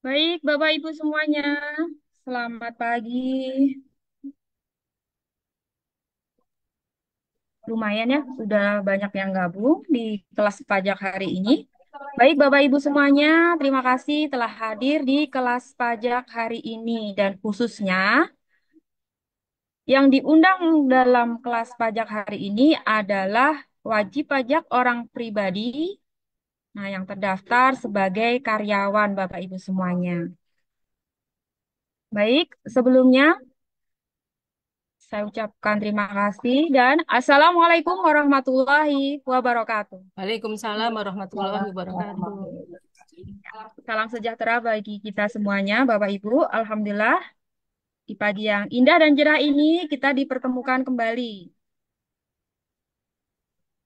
Baik, Bapak Ibu semuanya. Selamat pagi. Lumayan ya, sudah banyak yang gabung di kelas pajak hari ini. Baik, Bapak Ibu semuanya, terima kasih telah hadir di kelas pajak hari ini dan khususnya yang diundang dalam kelas pajak hari ini adalah wajib pajak orang pribadi, nah yang terdaftar sebagai karyawan Bapak Ibu semuanya. Baik, sebelumnya saya ucapkan terima kasih dan Assalamualaikum warahmatullahi wabarakatuh. Waalaikumsalam warahmatullahi wabarakatuh. Salam sejahtera bagi kita semuanya, Bapak Ibu. Alhamdulillah, di pagi yang indah dan cerah ini kita dipertemukan kembali.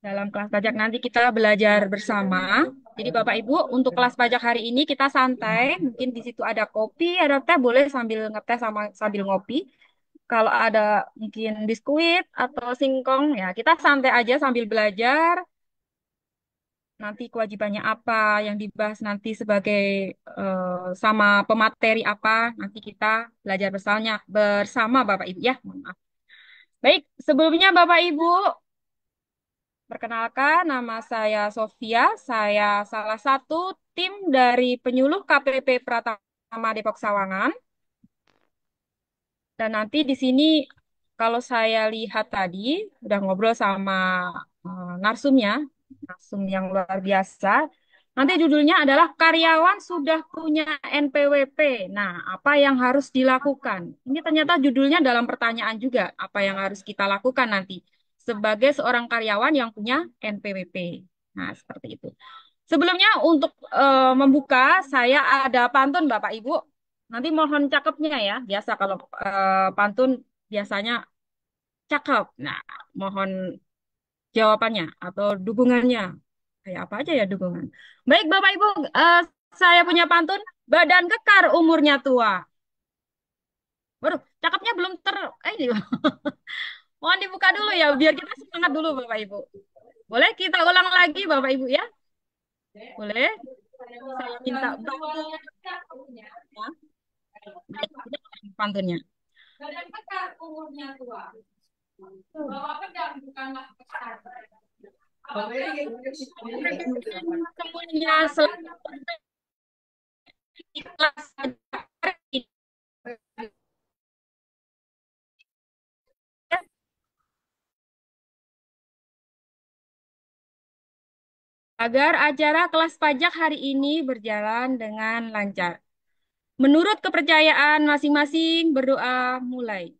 Dalam kelas pajak nanti kita belajar bersama. Jadi Bapak Ibu, untuk kelas pajak hari ini kita santai. Mungkin di situ ada kopi, ada teh, boleh sambil ngeteh sama sambil ngopi. Kalau ada mungkin biskuit atau singkong, ya kita santai aja sambil belajar. Nanti kewajibannya apa yang dibahas nanti sebagai sama pemateri apa nanti kita belajar bersama Bapak Ibu ya. Mohon maaf. Baik, sebelumnya Bapak Ibu, perkenalkan nama saya Sofia. Saya salah satu tim dari penyuluh KPP Pratama Depok Sawangan. Dan nanti di sini kalau saya lihat tadi udah ngobrol sama narsumnya, narsum yang luar biasa. Nanti judulnya adalah karyawan sudah punya NPWP. Nah, apa yang harus dilakukan? Ini ternyata judulnya dalam pertanyaan juga, apa yang harus kita lakukan nanti sebagai seorang karyawan yang punya NPWP. Nah, seperti itu. Sebelumnya untuk membuka, saya ada pantun Bapak Ibu. Nanti mohon cakepnya ya. Biasa kalau pantun biasanya cakep. Nah, mohon jawabannya atau dukungannya. Kayak apa aja ya dukungan. Baik Bapak Ibu, saya punya pantun. Badan kekar umurnya tua. Waduh, cakepnya belum ini. Mohon dibuka dulu ya, biar kita semangat dulu Bapak Ibu. Boleh kita ulang lagi Bapak Ibu ya? Boleh? Saya minta bantu ya. Baik, ini pantunnya. Semuanya selalu ikhlas agar acara kelas pajak hari ini berjalan dengan lancar. Menurut kepercayaan masing-masing, berdoa mulai.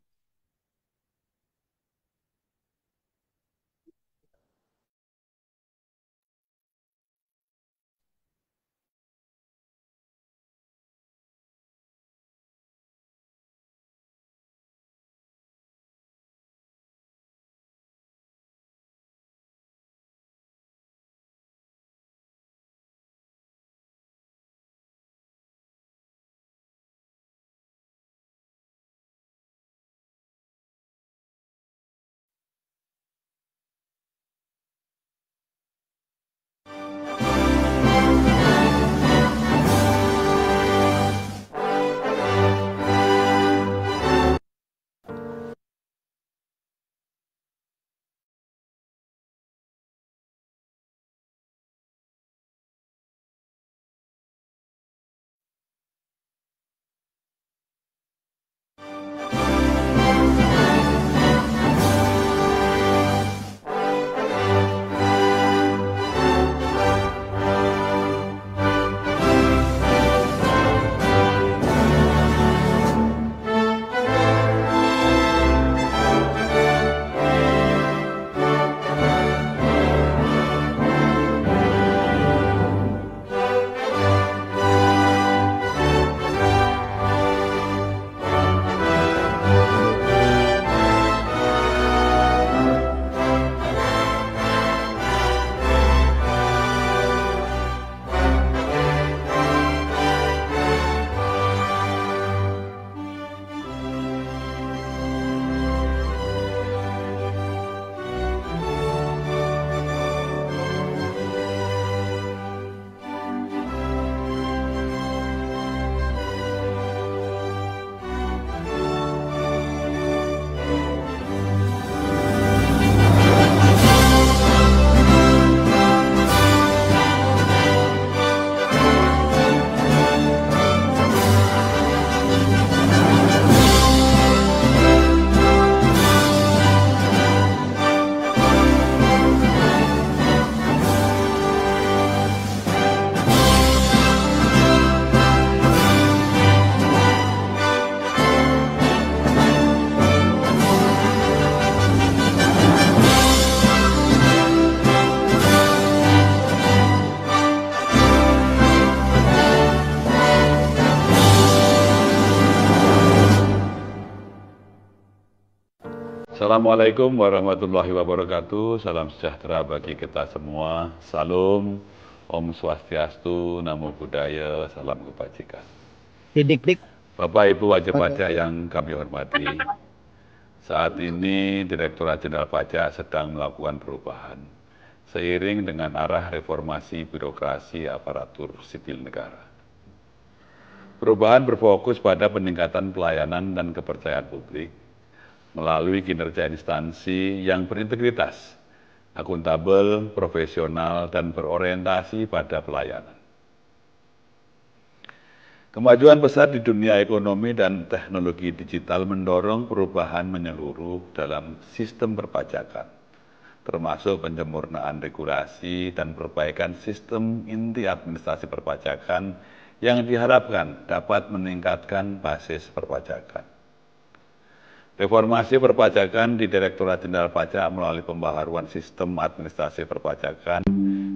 Assalamualaikum warahmatullahi wabarakatuh. Salam sejahtera bagi kita semua. Salam, Om Swastiastu, Namo Buddhaya, salam kebajikan. Dik. Bapak Ibu wajib Oke. pajak yang kami hormati, saat ini Direktorat Jenderal Pajak sedang melakukan perubahan seiring dengan arah reformasi birokrasi aparatur sipil negara. Perubahan berfokus pada peningkatan pelayanan dan kepercayaan publik melalui kinerja instansi yang berintegritas, akuntabel, profesional, dan berorientasi pada pelayanan. Kemajuan besar di dunia ekonomi dan teknologi digital mendorong perubahan menyeluruh dalam sistem perpajakan, termasuk penyempurnaan regulasi dan perbaikan sistem inti administrasi perpajakan yang diharapkan dapat meningkatkan basis perpajakan. Reformasi perpajakan di Direktorat Jenderal Pajak melalui pembaharuan sistem administrasi perpajakan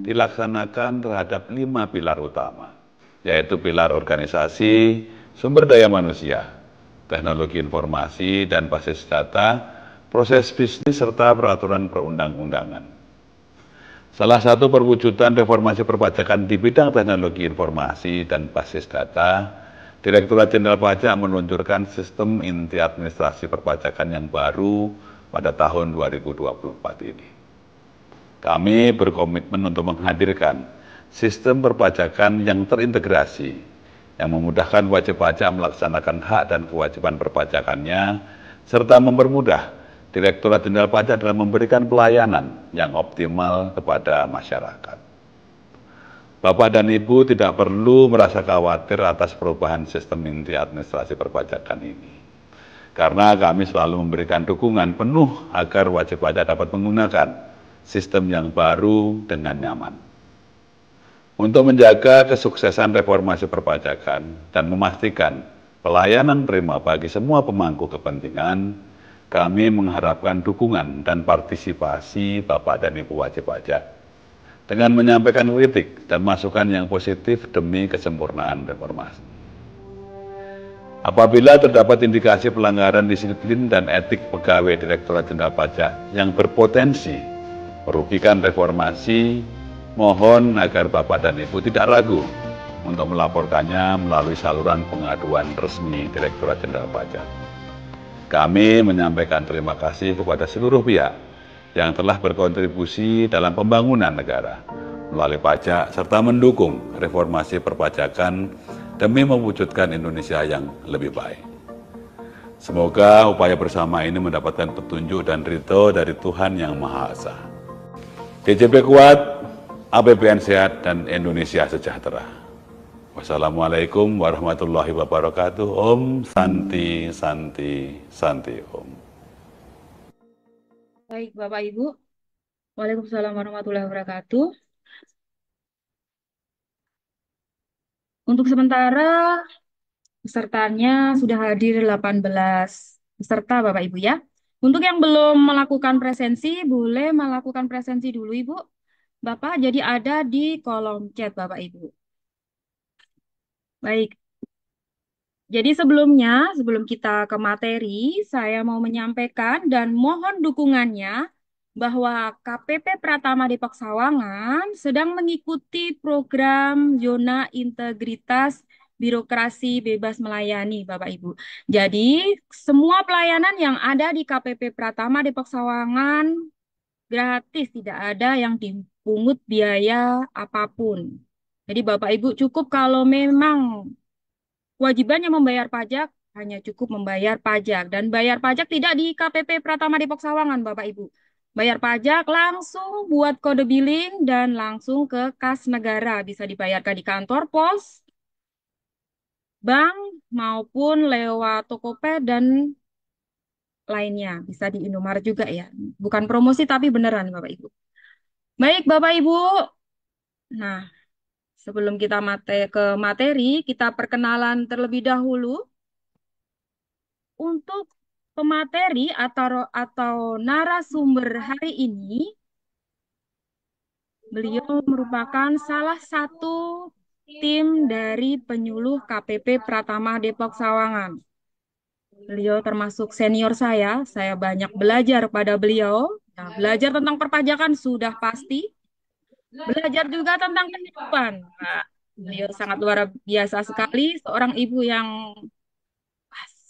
dilaksanakan terhadap 5 pilar utama, yaitu pilar organisasi, sumber daya manusia, teknologi informasi dan basis data, proses bisnis serta peraturan perundang-undangan. Salah satu perwujudan reformasi perpajakan di bidang teknologi informasi dan basis data, Direktorat Jenderal Pajak meluncurkan sistem inti administrasi perpajakan yang baru pada tahun 2024 ini. Kami berkomitmen untuk menghadirkan sistem perpajakan yang terintegrasi, yang memudahkan wajib pajak melaksanakan hak dan kewajiban perpajakannya, serta mempermudah Direktorat Jenderal Pajak dalam memberikan pelayanan yang optimal kepada masyarakat. Bapak dan Ibu tidak perlu merasa khawatir atas perubahan sistem inti administrasi perpajakan ini, karena kami selalu memberikan dukungan penuh agar wajib pajak dapat menggunakan sistem yang baru dengan nyaman. Untuk menjaga kesuksesan reformasi perpajakan dan memastikan pelayanan prima bagi semua pemangku kepentingan, kami mengharapkan dukungan dan partisipasi Bapak dan Ibu wajib pajak dengan menyampaikan kritik dan masukan yang positif demi kesempurnaan reformasi. Apabila terdapat indikasi pelanggaran disiplin dan etik pegawai Direktorat Jenderal Pajak yang berpotensi merugikan reformasi, mohon agar Bapak dan Ibu tidak ragu untuk melaporkannya melalui saluran pengaduan resmi Direktorat Jenderal Pajak. Kami menyampaikan terima kasih kepada seluruh pihak yang telah berkontribusi dalam pembangunan negara melalui pajak serta mendukung reformasi perpajakan demi mewujudkan Indonesia yang lebih baik. Semoga upaya bersama ini mendapatkan petunjuk dan ridho dari Tuhan Yang Maha Esa. DJP kuat, APBN sehat, dan Indonesia sejahtera. Wassalamualaikum warahmatullahi wabarakatuh. Om Santi Santi Santi Om. Baik, Bapak Ibu. Waalaikumsalam warahmatullahi wabarakatuh. Untuk sementara, pesertanya sudah hadir 18 peserta, Bapak Ibu ya. Untuk yang belum melakukan presensi, boleh melakukan presensi dulu, Ibu. Bapak, jadi ada di kolom chat, Bapak Ibu. Baik, jadi sebelum kita ke materi, saya mau menyampaikan dan mohon dukungannya bahwa KPP Pratama Depok Sawangan sedang mengikuti program Zona Integritas Birokrasi Bebas Melayani, Bapak Ibu. Jadi, semua pelayanan yang ada di KPP Pratama Depok Sawangan gratis, tidak ada yang dipungut biaya apapun. Jadi, Bapak Ibu cukup kalau memang kewajibannya membayar pajak, hanya cukup membayar pajak. Dan bayar pajak tidak di KPP Pratama Depok Sawangan, Bapak Ibu. Bayar pajak langsung buat kode billing dan langsung ke kas negara. Bisa dibayarkan di kantor pos, bank, maupun lewat Tokopedia dan lainnya. Bisa di Indomaret juga ya. Bukan promosi tapi beneran, Bapak Ibu. Baik, Bapak Ibu. Nah, sebelum kita ke materi, kita perkenalan terlebih dahulu. Untuk pemateri atau narasumber hari ini, beliau merupakan salah satu tim dari penyuluh KPP Pratama Depok Sawangan. Beliau termasuk senior saya banyak belajar pada beliau. Nah, belajar tentang perpajakan sudah pasti, belajar juga tentang kehidupan. Nah, beliau sangat luar biasa sekali, seorang ibu yang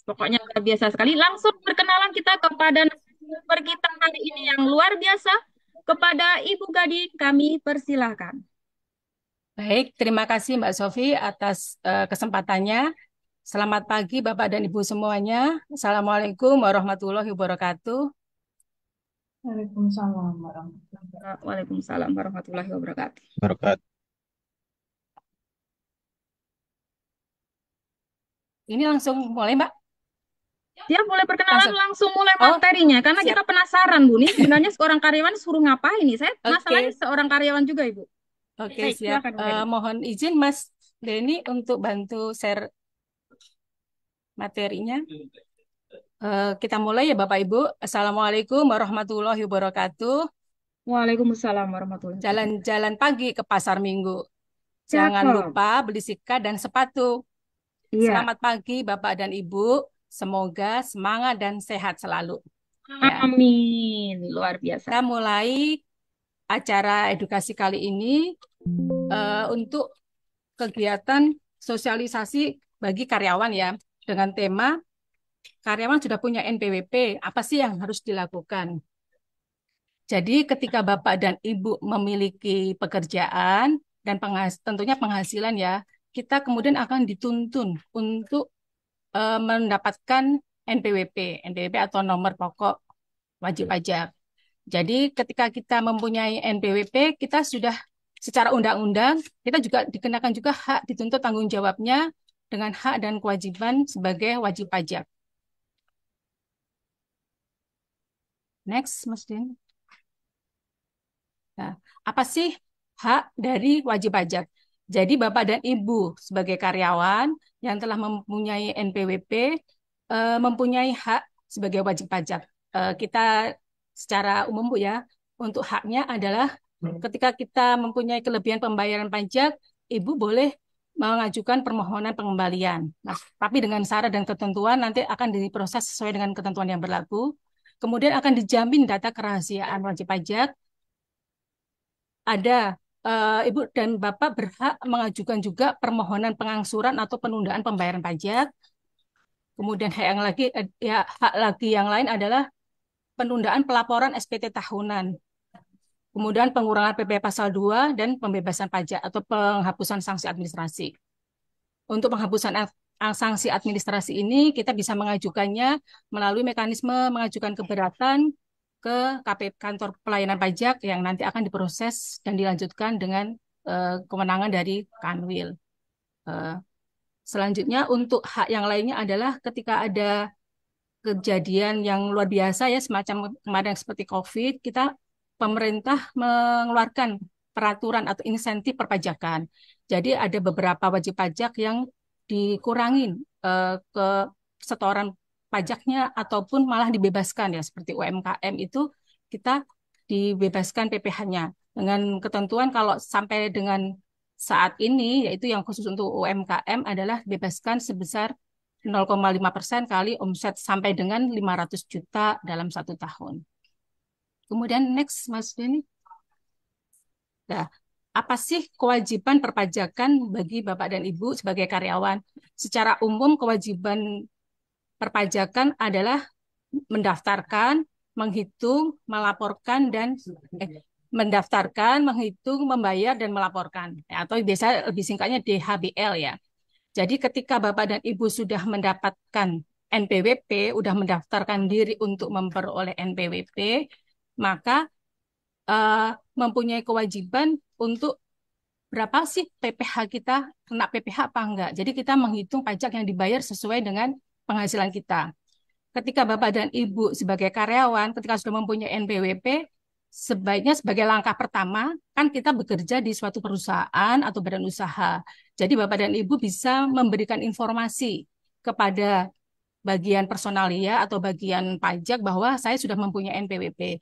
pokoknya luar biasa sekali. Langsung perkenalan kita kepada narasumber kita kali ini yang luar biasa. Kepada Ibu Gading, kami persilahkan. Baik, terima kasih Mbak Sofi atas kesempatannya. Selamat pagi Bapak dan Ibu semuanya. Assalamualaikum warahmatullahi wabarakatuh. Waalaikumsalam warahmatullahi wabarakatuh. Waalaikumsalam warahmatullahi wabarakatuh. Berkat. Ini langsung mulai Mbak? Dia mulai perkenalan Langsung. langsung mulai Oh, materinya karena siap. kita penasaran Bu nih sebenarnya seorang karyawan suruh ngapain nih? Saya Oke, masalahnya seorang karyawan juga Ibu. oke Baik, siap. silakan Bu Gading. Mohon izin Mas Denny untuk bantu share materinya. Kita mulai ya Bapak Ibu. Assalamualaikum warahmatullahi wabarakatuh. Waalaikumsalam warahmatullahi wabarakatuh. Jalan-jalan pagi ke pasar Minggu. Jangan Cakep. lupa beli sikat dan sepatu. Iya. Selamat pagi Bapak dan Ibu. Semoga semangat dan sehat selalu. Ya. Amin. Luar biasa. Kita mulai acara edukasi kali ini untuk kegiatan sosialisasi bagi karyawan ya. Dengan tema karyawan sudah punya NPWP, apa sih yang harus dilakukan? Jadi ketika Bapak dan Ibu memiliki pekerjaan dan tentunya penghasilan ya, kita kemudian akan dituntun untuk mendapatkan NPWP, NPWP atau nomor pokok wajib pajak. Jadi ketika kita mempunyai NPWP, kita sudah secara undang-undang, kita juga dikenakan juga hak dituntut tanggung jawabnya dengan hak dan kewajiban sebagai wajib pajak. Next, Mas Din. Nah, apa sih hak dari wajib pajak? Jadi Bapak dan Ibu sebagai karyawan yang telah mempunyai NPWP mempunyai hak sebagai wajib pajak. Kita secara umum Bu ya, untuk haknya adalah ketika kita mempunyai kelebihan pembayaran pajak, Ibu boleh mengajukan permohonan pengembalian. Nah, tapi dengan syarat dan ketentuan nanti akan diproses sesuai dengan ketentuan yang berlaku. Kemudian akan dijamin data kerahasiaan wajib pajak. Ada Ibu dan Bapak berhak mengajukan juga permohonan pengangsuran atau penundaan pembayaran pajak. Kemudian hak lagi yang lain adalah penundaan pelaporan SPT tahunan. Kemudian pengurangan PP pasal 2 dan pembebasan pajak atau penghapusan sanksi administrasi. Untuk penghapusan sanksi administrasi ini kita bisa mengajukannya melalui mekanisme mengajukan keberatan ke kantor pelayanan pajak yang nanti akan diproses dan dilanjutkan dengan kewenangan dari Kanwil. Selanjutnya untuk hak yang lainnya adalah ketika ada kejadian yang luar biasa ya semacam kemarin seperti COVID, pemerintah mengeluarkan peraturan atau insentif perpajakan. Jadi ada beberapa wajib pajak yang dikurangin ke setoran pajaknya ataupun malah dibebaskan ya seperti UMKM itu kita dibebaskan PPh-nya dengan ketentuan kalau sampai dengan saat ini yaitu yang khusus untuk UMKM adalah bebaskan sebesar 0,5% kali omset sampai dengan 500 juta dalam 1 tahun. Kemudian next Mas Denny. Nah, apa sih kewajiban perpajakan bagi Bapak dan Ibu sebagai karyawan? Secara umum kewajiban perpajakan adalah mendaftarkan, menghitung, melaporkan dan mendaftarkan, menghitung, membayar dan melaporkan. Atau biasa lebih singkatnya DHBL ya. Jadi ketika Bapak dan Ibu sudah mendapatkan NPWP, sudah mendaftarkan diri untuk memperoleh NPWP, maka mempunyai kewajiban untuk berapa sih PPh kita, kena PPh apa enggak. Jadi kita menghitung pajak yang dibayar sesuai dengan penghasilan kita. Ketika Bapak dan Ibu sebagai karyawan, ketika sudah mempunyai NPWP, sebaiknya sebagai langkah pertama, kan kita bekerja di suatu perusahaan atau badan usaha. Jadi Bapak dan Ibu bisa memberikan informasi kepada bagian personalia atau bagian pajak bahwa saya sudah mempunyai NPWP.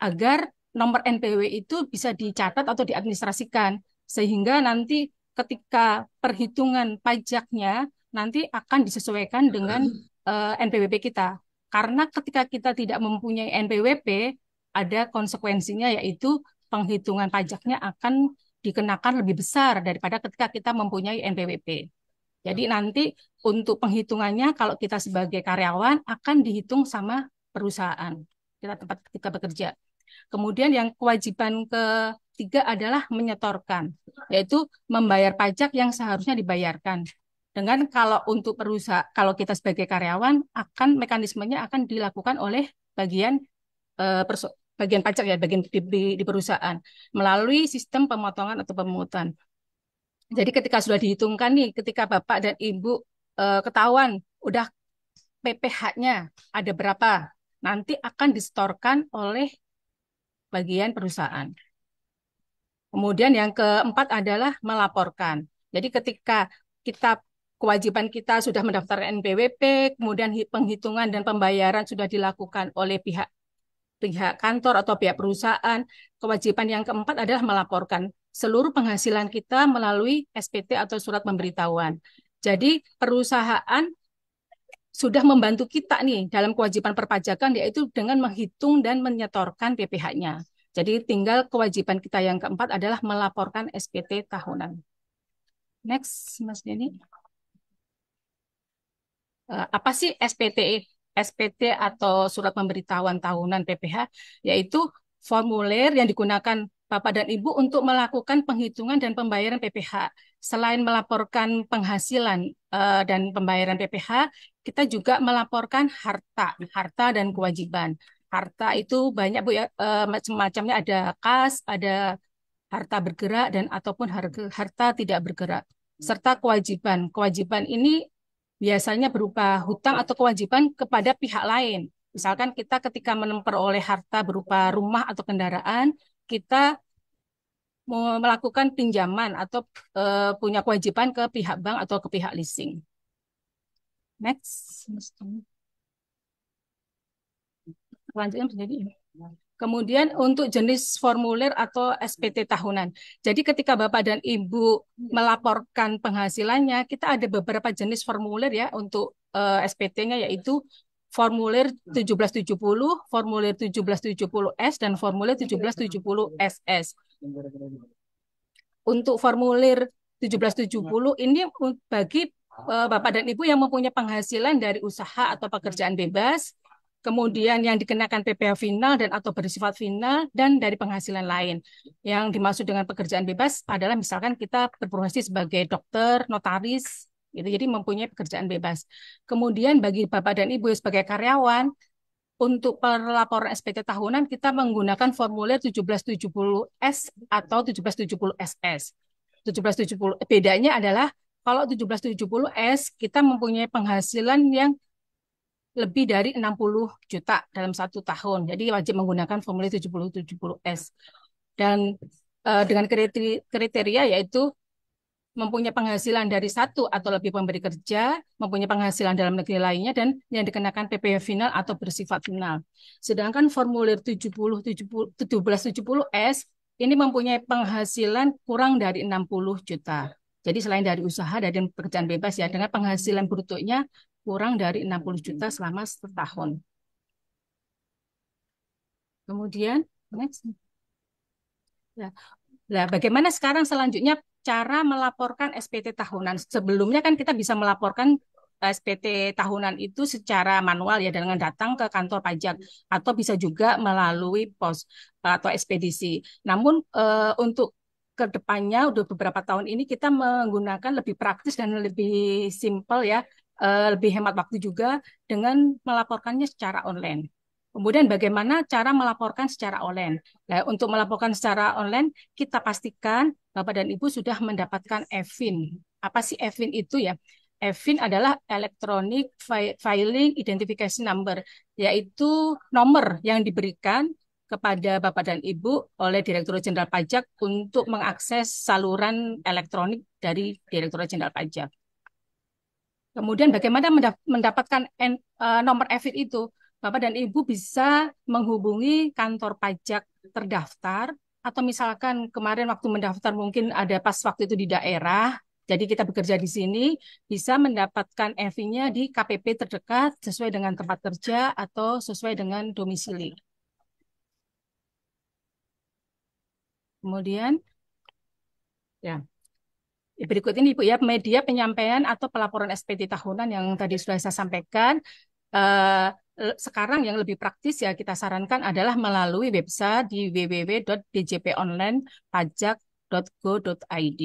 Agar nomor NPW itu bisa dicatat atau diadministrasikan. Sehingga nanti ketika perhitungan pajaknya nanti akan disesuaikan dengan NPWP kita. Karena ketika kita tidak mempunyai NPWP, ada konsekuensinya yaitu penghitungan pajaknya akan dikenakan lebih besar daripada ketika kita mempunyai NPWP. Jadi nanti untuk penghitungannya kalau kita sebagai karyawan akan dihitung sama perusahaan kita tempat kita bekerja. Kemudian yang kewajiban ketiga adalah menyetorkan, yaitu membayar pajak yang seharusnya dibayarkan. Dengan kalau untuk perusahaan, kalau kita sebagai karyawan akan mekanismenya akan dilakukan oleh bagian bagian pajak ya, bagian di perusahaan melalui sistem pemotongan atau pemungutan. Jadi ketika sudah dihitungkan nih, ketika Bapak dan Ibu ketahuan udah PPh-nya ada berapa, nanti akan disetorkan oleh bagian perusahaan. Kemudian yang keempat adalah melaporkan. Jadi ketika kita kewajiban kita sudah mendaftarkan NPWP, kemudian penghitungan dan pembayaran sudah dilakukan oleh pihak kantor atau pihak perusahaan, kewajiban yang keempat adalah melaporkan seluruh penghasilan kita melalui SPT atau surat pemberitahuan. Jadi perusahaan sudah membantu kita nih dalam kewajiban perpajakan yaitu dengan menghitung dan menyetorkan PPh-nya. Jadi tinggal kewajiban kita yang keempat adalah melaporkan SPT tahunan. Next, Mas Denny. Apa sih SPT? SPT atau surat pemberitahuan tahunan PPh, yaitu formulir yang digunakan Bapak dan Ibu untuk melakukan penghitungan dan pembayaran PPh. Selain melaporkan penghasilan dan pembayaran PPh, kita juga melaporkan harta dan kewajiban. Harta itu banyak Bu ya, macam-macamnya ada kas, ada harta bergerak dan ataupun harta tidak bergerak. Serta kewajiban. Kewajiban ini biasanya berupa hutang atau kewajiban kepada pihak lain. Misalkan kita ketika memperoleh harta berupa rumah atau kendaraan, kita melakukan pinjaman atau punya kewajiban ke pihak bank atau ke pihak leasing. Next. Selanjutnya menjadi ini. Kemudian untuk jenis formulir atau SPT tahunan. Jadi ketika Bapak dan Ibu melaporkan penghasilannya, kita ada beberapa jenis formulir ya untuk SPT-nya yaitu formulir 1770, formulir 1770S, dan formulir 1770SS. Untuk formulir 1770 ini bagi Bapak dan Ibu yang mempunyai penghasilan dari usaha atau pekerjaan bebas, kemudian yang dikenakan PPh final dan atau bersifat final, dan dari penghasilan lain. Yang dimaksud dengan pekerjaan bebas adalah misalkan kita berprofesi sebagai dokter, notaris, gitu. Jadi mempunyai pekerjaan bebas. Kemudian bagi Bapak dan Ibu sebagai karyawan, untuk pelaporan SPT tahunan kita menggunakan formulir 1770S atau 1770SS. 1770 bedanya adalah kalau 1770S kita mempunyai penghasilan yang lebih dari 60 juta dalam 1 tahun. Jadi wajib menggunakan formulir 7070S. Dan dengan kriteria yaitu mempunyai penghasilan dari satu atau lebih pemberi kerja, mempunyai penghasilan dalam negeri lainnya, dan yang dikenakan PPh final atau bersifat final. Sedangkan formulir 1770S ini mempunyai penghasilan kurang dari 60 juta. Jadi selain dari usaha dan pekerjaan bebas ya, dengan penghasilan brutonya kurang dari 60 juta selama setahun. Kemudian, next. Ya. Nah, bagaimana sekarang selanjutnya cara melaporkan SPT tahunan? Sebelumnya kan kita bisa melaporkan SPT tahunan itu secara manual ya dengan datang ke kantor pajak atau bisa juga melalui pos atau ekspedisi. Namun untuk kedepannya udah beberapa tahun ini kita menggunakan lebih praktis dan lebih simpel ya, lebih hemat waktu juga dengan melaporkannya secara online. Kemudian bagaimana cara melaporkan secara online? Nah, untuk melaporkan secara online, kita pastikan Bapak dan Ibu sudah mendapatkan EFIN. Apa sih EFIN itu ya? EFIN adalah Electronic Filing Identification Number, yaitu nomor yang diberikan kepada Bapak dan Ibu oleh Direktorat Jenderal Pajak untuk mengakses saluran elektronik dari Direktorat Jenderal Pajak. Kemudian bagaimana mendapatkan nomor EFIN itu? Bapak dan Ibu bisa menghubungi kantor pajak terdaftar, atau misalkan kemarin waktu mendaftar mungkin ada pas waktu itu di daerah, Jadi kita bekerja di sini bisa mendapatkan EV-nya di KPP terdekat sesuai dengan tempat kerja atau sesuai dengan domisili. Kemudian, ya. Berikut ini Ibu ya, media penyampaian atau pelaporan SPT tahunan yang tadi sudah saya sampaikan. Eh, Sekarang yang lebih praktis ya kita sarankan adalah melalui website di www.djponlinepajak.go.id.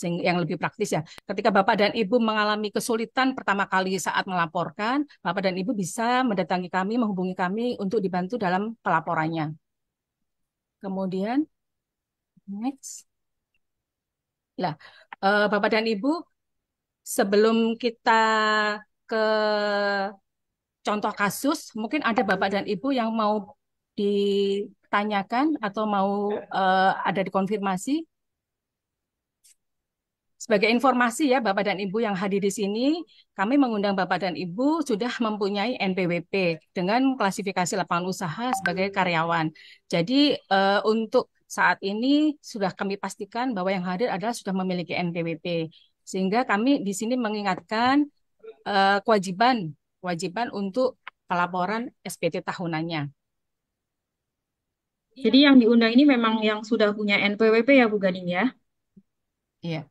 Yang lebih praktis ya. Ketika Bapak dan Ibu mengalami kesulitan pertama kali saat melaporkan, Bapak dan Ibu bisa mendatangi kami, menghubungi kami untuk dibantu dalam pelaporannya. Kemudian, next. Lah, Bapak dan Ibu, sebelum kita ke contoh kasus, mungkin ada Bapak dan Ibu yang mau ditanyakan atau mau ada dikonfirmasi. Sebagai informasi ya, Bapak dan Ibu yang hadir di sini, kami mengundang Bapak dan Ibu sudah mempunyai NPWP dengan klasifikasi lapangan usaha sebagai karyawan. Jadi untuk saat ini sudah kami pastikan bahwa yang hadir adalah sudah memiliki NPWP. Sehingga kami di sini mengingatkan kewajiban untuk pelaporan SPT tahunannya. Jadi yang diundang ini memang yang sudah punya NPWP ya Bu Gading ya? Iya,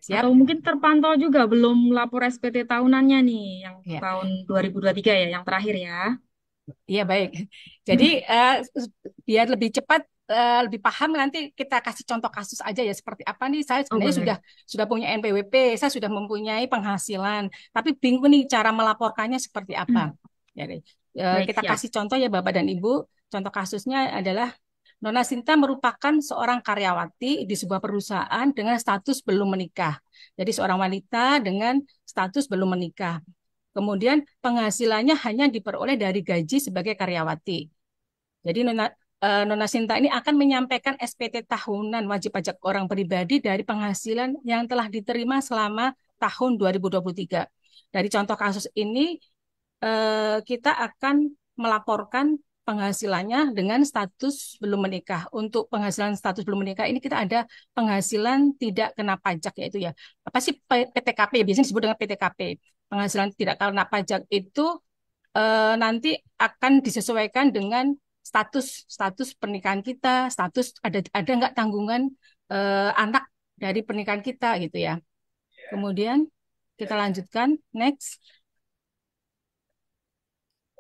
siap. Atau mungkin terpantau juga belum lapor SPT tahunannya nih yang Iya. tahun 2023 ya, yang terakhir ya. Iya baik. Jadi biar lebih cepat, lebih paham nanti kita kasih contoh kasus aja ya seperti apa nih. Saya Oh sebenarnya boleh. sudah punya NPWP, saya sudah mempunyai penghasilan, tapi bingung nih cara melaporkannya seperti apa. Jadi Baik, kita siap. kasih contoh ya Bapak dan Ibu. Contoh kasusnya adalah Nona Sinta merupakan seorang karyawati di sebuah perusahaan dengan status belum menikah. Jadi seorang wanita dengan status belum menikah. Kemudian penghasilannya hanya diperoleh dari gaji sebagai karyawati. Jadi Nona Sinta ini akan menyampaikan SPT tahunan wajib pajak orang pribadi dari penghasilan yang telah diterima selama tahun 2023. Dari contoh kasus ini, kita akan melaporkan penghasilannya dengan status belum menikah. Untuk penghasilan status belum menikah ini kita ada penghasilan tidak kena pajak yaitu ya. Apa sih PTKP? Biasanya disebut dengan PTKP. Penghasilan tidak kena pajak itu nanti akan disesuaikan dengan status status pernikahan kita, status ada nggak tanggungan anak dari pernikahan kita gitu ya. Kemudian kita lanjutkan next.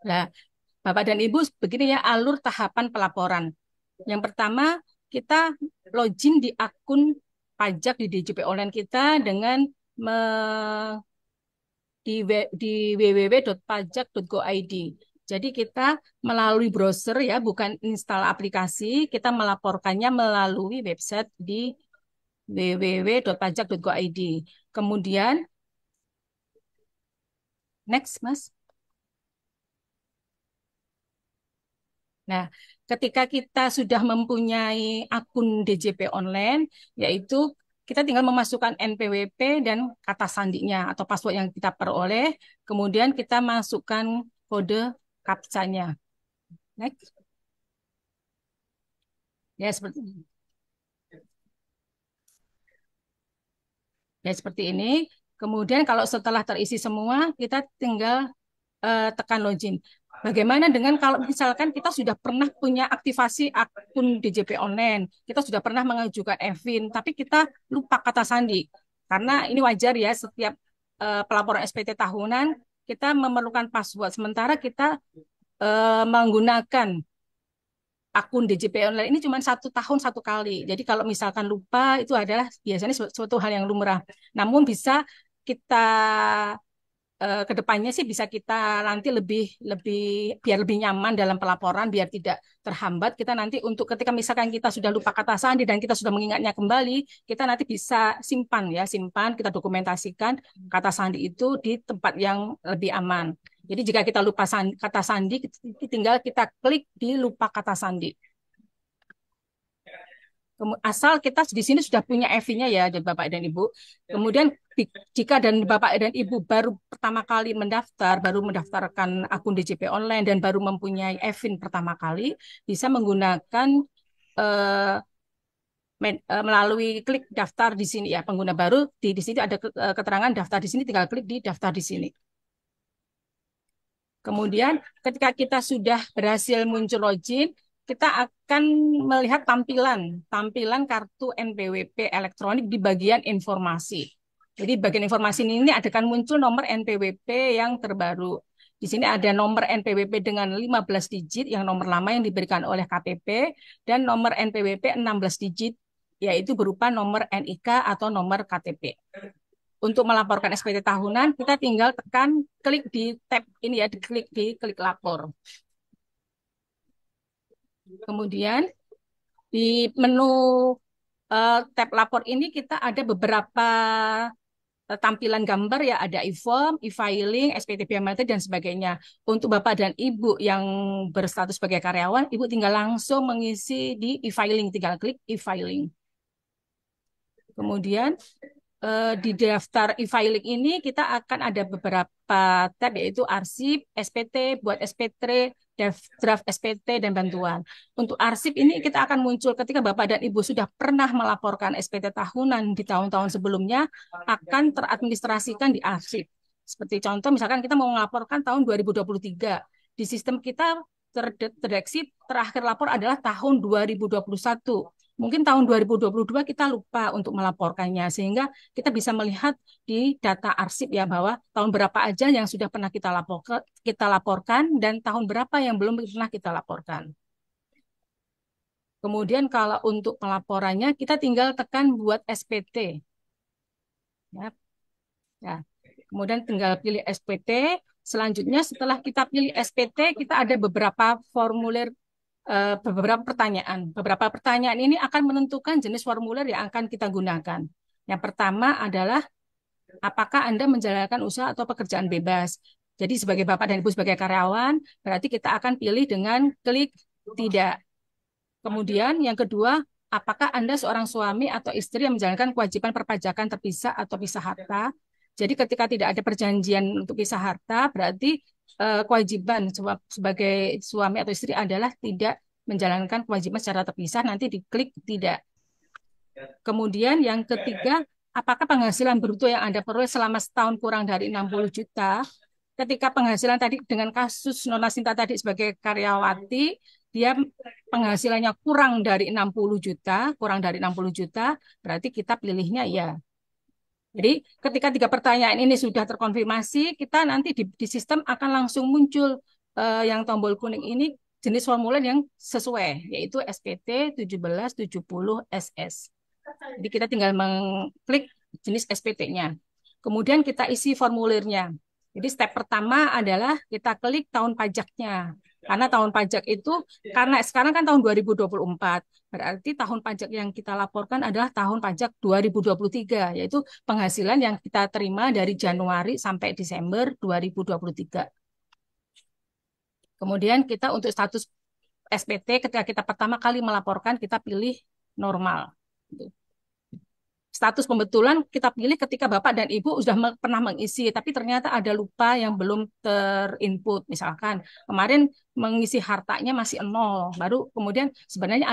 Nah, Bapak dan Ibu, begini ya alur tahapan pelaporan. Yang pertama, kita login di akun pajak di DJP Online kita dengan di www.pajak.go.id. Jadi kita melalui browser ya, bukan install aplikasi, kita melaporkannya melalui website di www.pajak.go.id. Kemudian, next Mas. Nah, ketika kita sudah mempunyai akun DJP online, yaitu kita tinggal memasukkan NPWP dan kata sandinya atau password yang kita peroleh, kemudian kita masukkan kode CAPTCHA-nya. Next. Ya, seperti ini. Ya, seperti ini. Kemudian kalau setelah terisi semua, kita tinggal tekan login. Bagaimana dengan kalau misalkan kita sudah pernah punya aktivasi akun DJP online, kita sudah pernah mengajukan EVIN, tapi kita lupa kata sandi. Karena ini wajar ya, setiap pelaporan SPT tahunan, kita memerlukan password. Sementara kita menggunakan akun DJP online ini cuma 1 tahun 1 kali. Jadi kalau misalkan lupa, itu adalah biasanya suatu hal yang lumrah. Namun bisa kita ke depannya sih bisa kita nanti lebih lebih biar lebih nyaman dalam pelaporan, biar tidak terhambat. Kita nanti untuk ketika misalkan kita sudah lupa kata sandi dan kita sudah mengingatnya kembali, kita nanti bisa simpan ya, simpan, kita dokumentasikan kata sandi itu di tempat yang lebih aman. Jadi jika kita lupa kata sandi, tinggal kita klik di lupa kata sandi. Asal kita di sini sudah punya EV-nya ya, dan Bapak dan Ibu. Kemudian jika dan Bapak dan Ibu baru pertama kali mendaftar, baru mendaftarkan akun DJP online dan baru mempunyai EVIN pertama kali, bisa menggunakan eh, melalui klik daftar di sini ya. Pengguna baru di sini ada keterangan daftar di sini, tinggal klik di daftar di sini. Kemudian ketika kita sudah berhasil muncul login, kita akan melihat tampilan kartu NPWP elektronik di bagian informasi. Jadi bagian informasi ini akan muncul nomor NPWP yang terbaru. Di sini ada nomor NPWP dengan 15 digit yang nomor lama yang diberikan oleh KPP dan nomor NPWP 16 digit yaitu berupa nomor NIK atau nomor KTP. Untuk melaporkan SPT tahunan, kita tinggal tekan klik di tab ini ya, di klik lapor. Kemudian di menu tab lapor ini kita ada beberapa tampilan gambar ya, ada e-form, e-filing, SPT biometrik dan sebagainya. Untuk Bapak dan Ibu yang berstatus sebagai karyawan, Ibu tinggal langsung mengisi di e-filing, tinggal klik e-filing. Kemudian di daftar e-filing ini kita akan ada beberapa tab yaitu arsip, SPT, buat SPT, draft SPT, dan bantuan. Untuk arsip ini kita akan muncul ketika Bapak dan Ibu sudah pernah melaporkan SPT tahunan di tahun-tahun sebelumnya akan teradministrasikan di arsip. Seperti contoh misalkan kita mau melaporkan tahun 2023. Di sistem kita terdeteksi terakhir lapor adalah tahun 2021. Mungkin tahun 2022 kita lupa untuk melaporkannya, sehingga kita bisa melihat di data arsip ya bahwa tahun berapa aja yang sudah pernah kita laporkan dan tahun berapa yang belum pernah kita laporkan. Kemudian kalau untuk pelaporannya kita tinggal tekan buat SPT. Ya. Ya. Kemudian tinggal pilih SPT. Selanjutnya setelah kita pilih SPT, kita ada beberapa formulir beberapa pertanyaan. Beberapa pertanyaan ini akan menentukan jenis formulir yang akan kita gunakan. Yang pertama adalah apakah Anda menjalankan usaha atau pekerjaan bebas. Jadi sebagai Bapak dan Ibu sebagai karyawan, berarti kita akan pilih dengan klik tidak. Kemudian yang kedua, apakah Anda seorang suami atau istri yang menjalankan kewajiban perpajakan terpisah atau pisah harta. Jadi ketika tidak ada perjanjian untuk pisah harta, berarti kewajiban sebagai suami atau istri adalah tidak menjalankan kewajiban secara terpisah, nanti diklik tidak. Kemudian yang ketiga, apakah penghasilan bruto yang Anda peroleh selama setahun kurang dari 60 juta? Ketika penghasilan tadi dengan kasus Nona Sinta tadi sebagai karyawati, dia penghasilannya kurang dari 60 juta, berarti kita pilihnya ya. Jadi ketika tiga pertanyaan ini sudah terkonfirmasi, kita nanti di sistem akan langsung muncul yang tombol kuning ini jenis formulir yang sesuai, yaitu SPT 1770 SS. Jadi kita tinggal mengklik jenis SPT-nya. Kemudian kita isi formulirnya. Jadi step pertama adalah kita klik tahun pajaknya. Karena tahun pajak itu, karena sekarang kan tahun 2024, berarti tahun pajak yang kita laporkan adalah tahun pajak 2023, yaitu penghasilan yang kita terima dari Januari sampai Desember 2023. Kemudian kita untuk status SPT, ketika kita pertama kali melaporkan, kita pilih normal. Status pembetulan kita pilih ketika Bapak dan Ibu sudah pernah mengisi, tapi ternyata ada lupa yang belum terinput. Misalkan kemarin mengisi hartanya masih 0, baru kemudian sebenarnya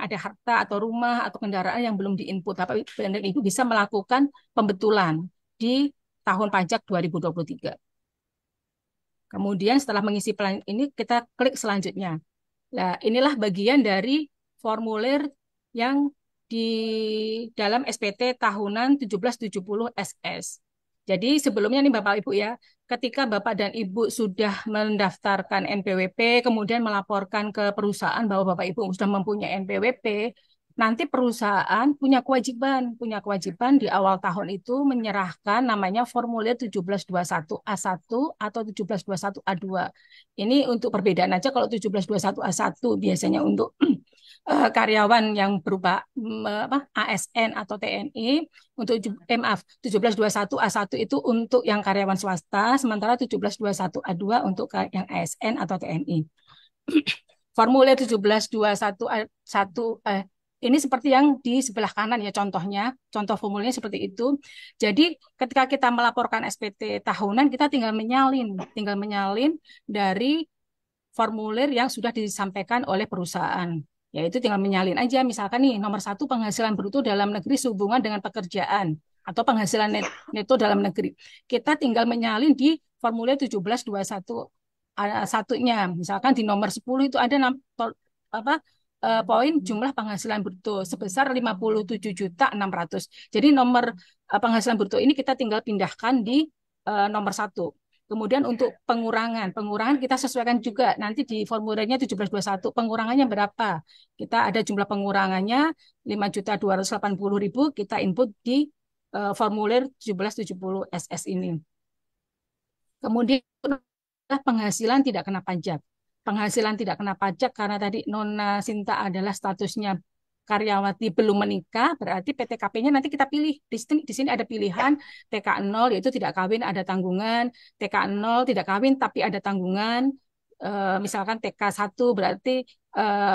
ada harta atau rumah atau kendaraan yang belum diinput. Bapak dan Ibu bisa melakukan pembetulan di tahun pajak 2023. Kemudian setelah mengisi plan ini, kita klik selanjutnya. Nah, inilah bagian dari formulir yang di dalam SPT tahunan 1770 SS. Jadi sebelumnya nih Bapak Ibu ya, ketika Bapak dan Ibu sudah mendaftarkan NPWP, kemudian melaporkan ke perusahaan bahwa Bapak Ibu sudah mempunyai NPWP, nanti perusahaan punya kewajiban di awal tahun itu menyerahkan namanya formulir 1721A1 atau 1721A2. Ini untuk perbedaan aja, kalau 1721A1 biasanya untuk karyawan yang berupa ASN atau TNI, untuk 1721A1 itu untuk yang karyawan swasta, sementara 1721A2 untuk yang ASN atau TNI. Formulir 1721A1 ini seperti yang di sebelah kanan ya, contoh formulirnya seperti itu. Jadi ketika kita melaporkan SPT tahunan, kita tinggal menyalin dari formulir yang sudah disampaikan oleh perusahaan. Yaitu tinggal menyalin aja. Misalkan nih, nomor satu penghasilan bruto dalam negeri sehubungan dengan pekerjaan atau penghasilan neto dalam negeri. Kita tinggal menyalin di formulir 1721 satunya. Misalkan di nomor 10 itu ada apa poin jumlah penghasilan bruto sebesar 57.600. Jadi nomor penghasilan bruto ini kita tinggal pindahkan di nomor satu. Kemudian untuk pengurangan kita sesuaikan juga nanti di formulirnya 1721 pengurangannya berapa. Kita ada jumlah pengurangannya 5.280.000 kita input di formulir 1770 SS ini. Kemudian penghasilan tidak kena pajak. Penghasilan tidak kena pajak karena tadi Nona Sinta adalah statusnya karyawati belum menikah, berarti PTKP-nya nanti kita pilih. Di sini ada pilihan TK0 yaitu tidak kawin ada tanggungan, TK0 tidak kawin tapi ada tanggungan. Misalkan TK1 berarti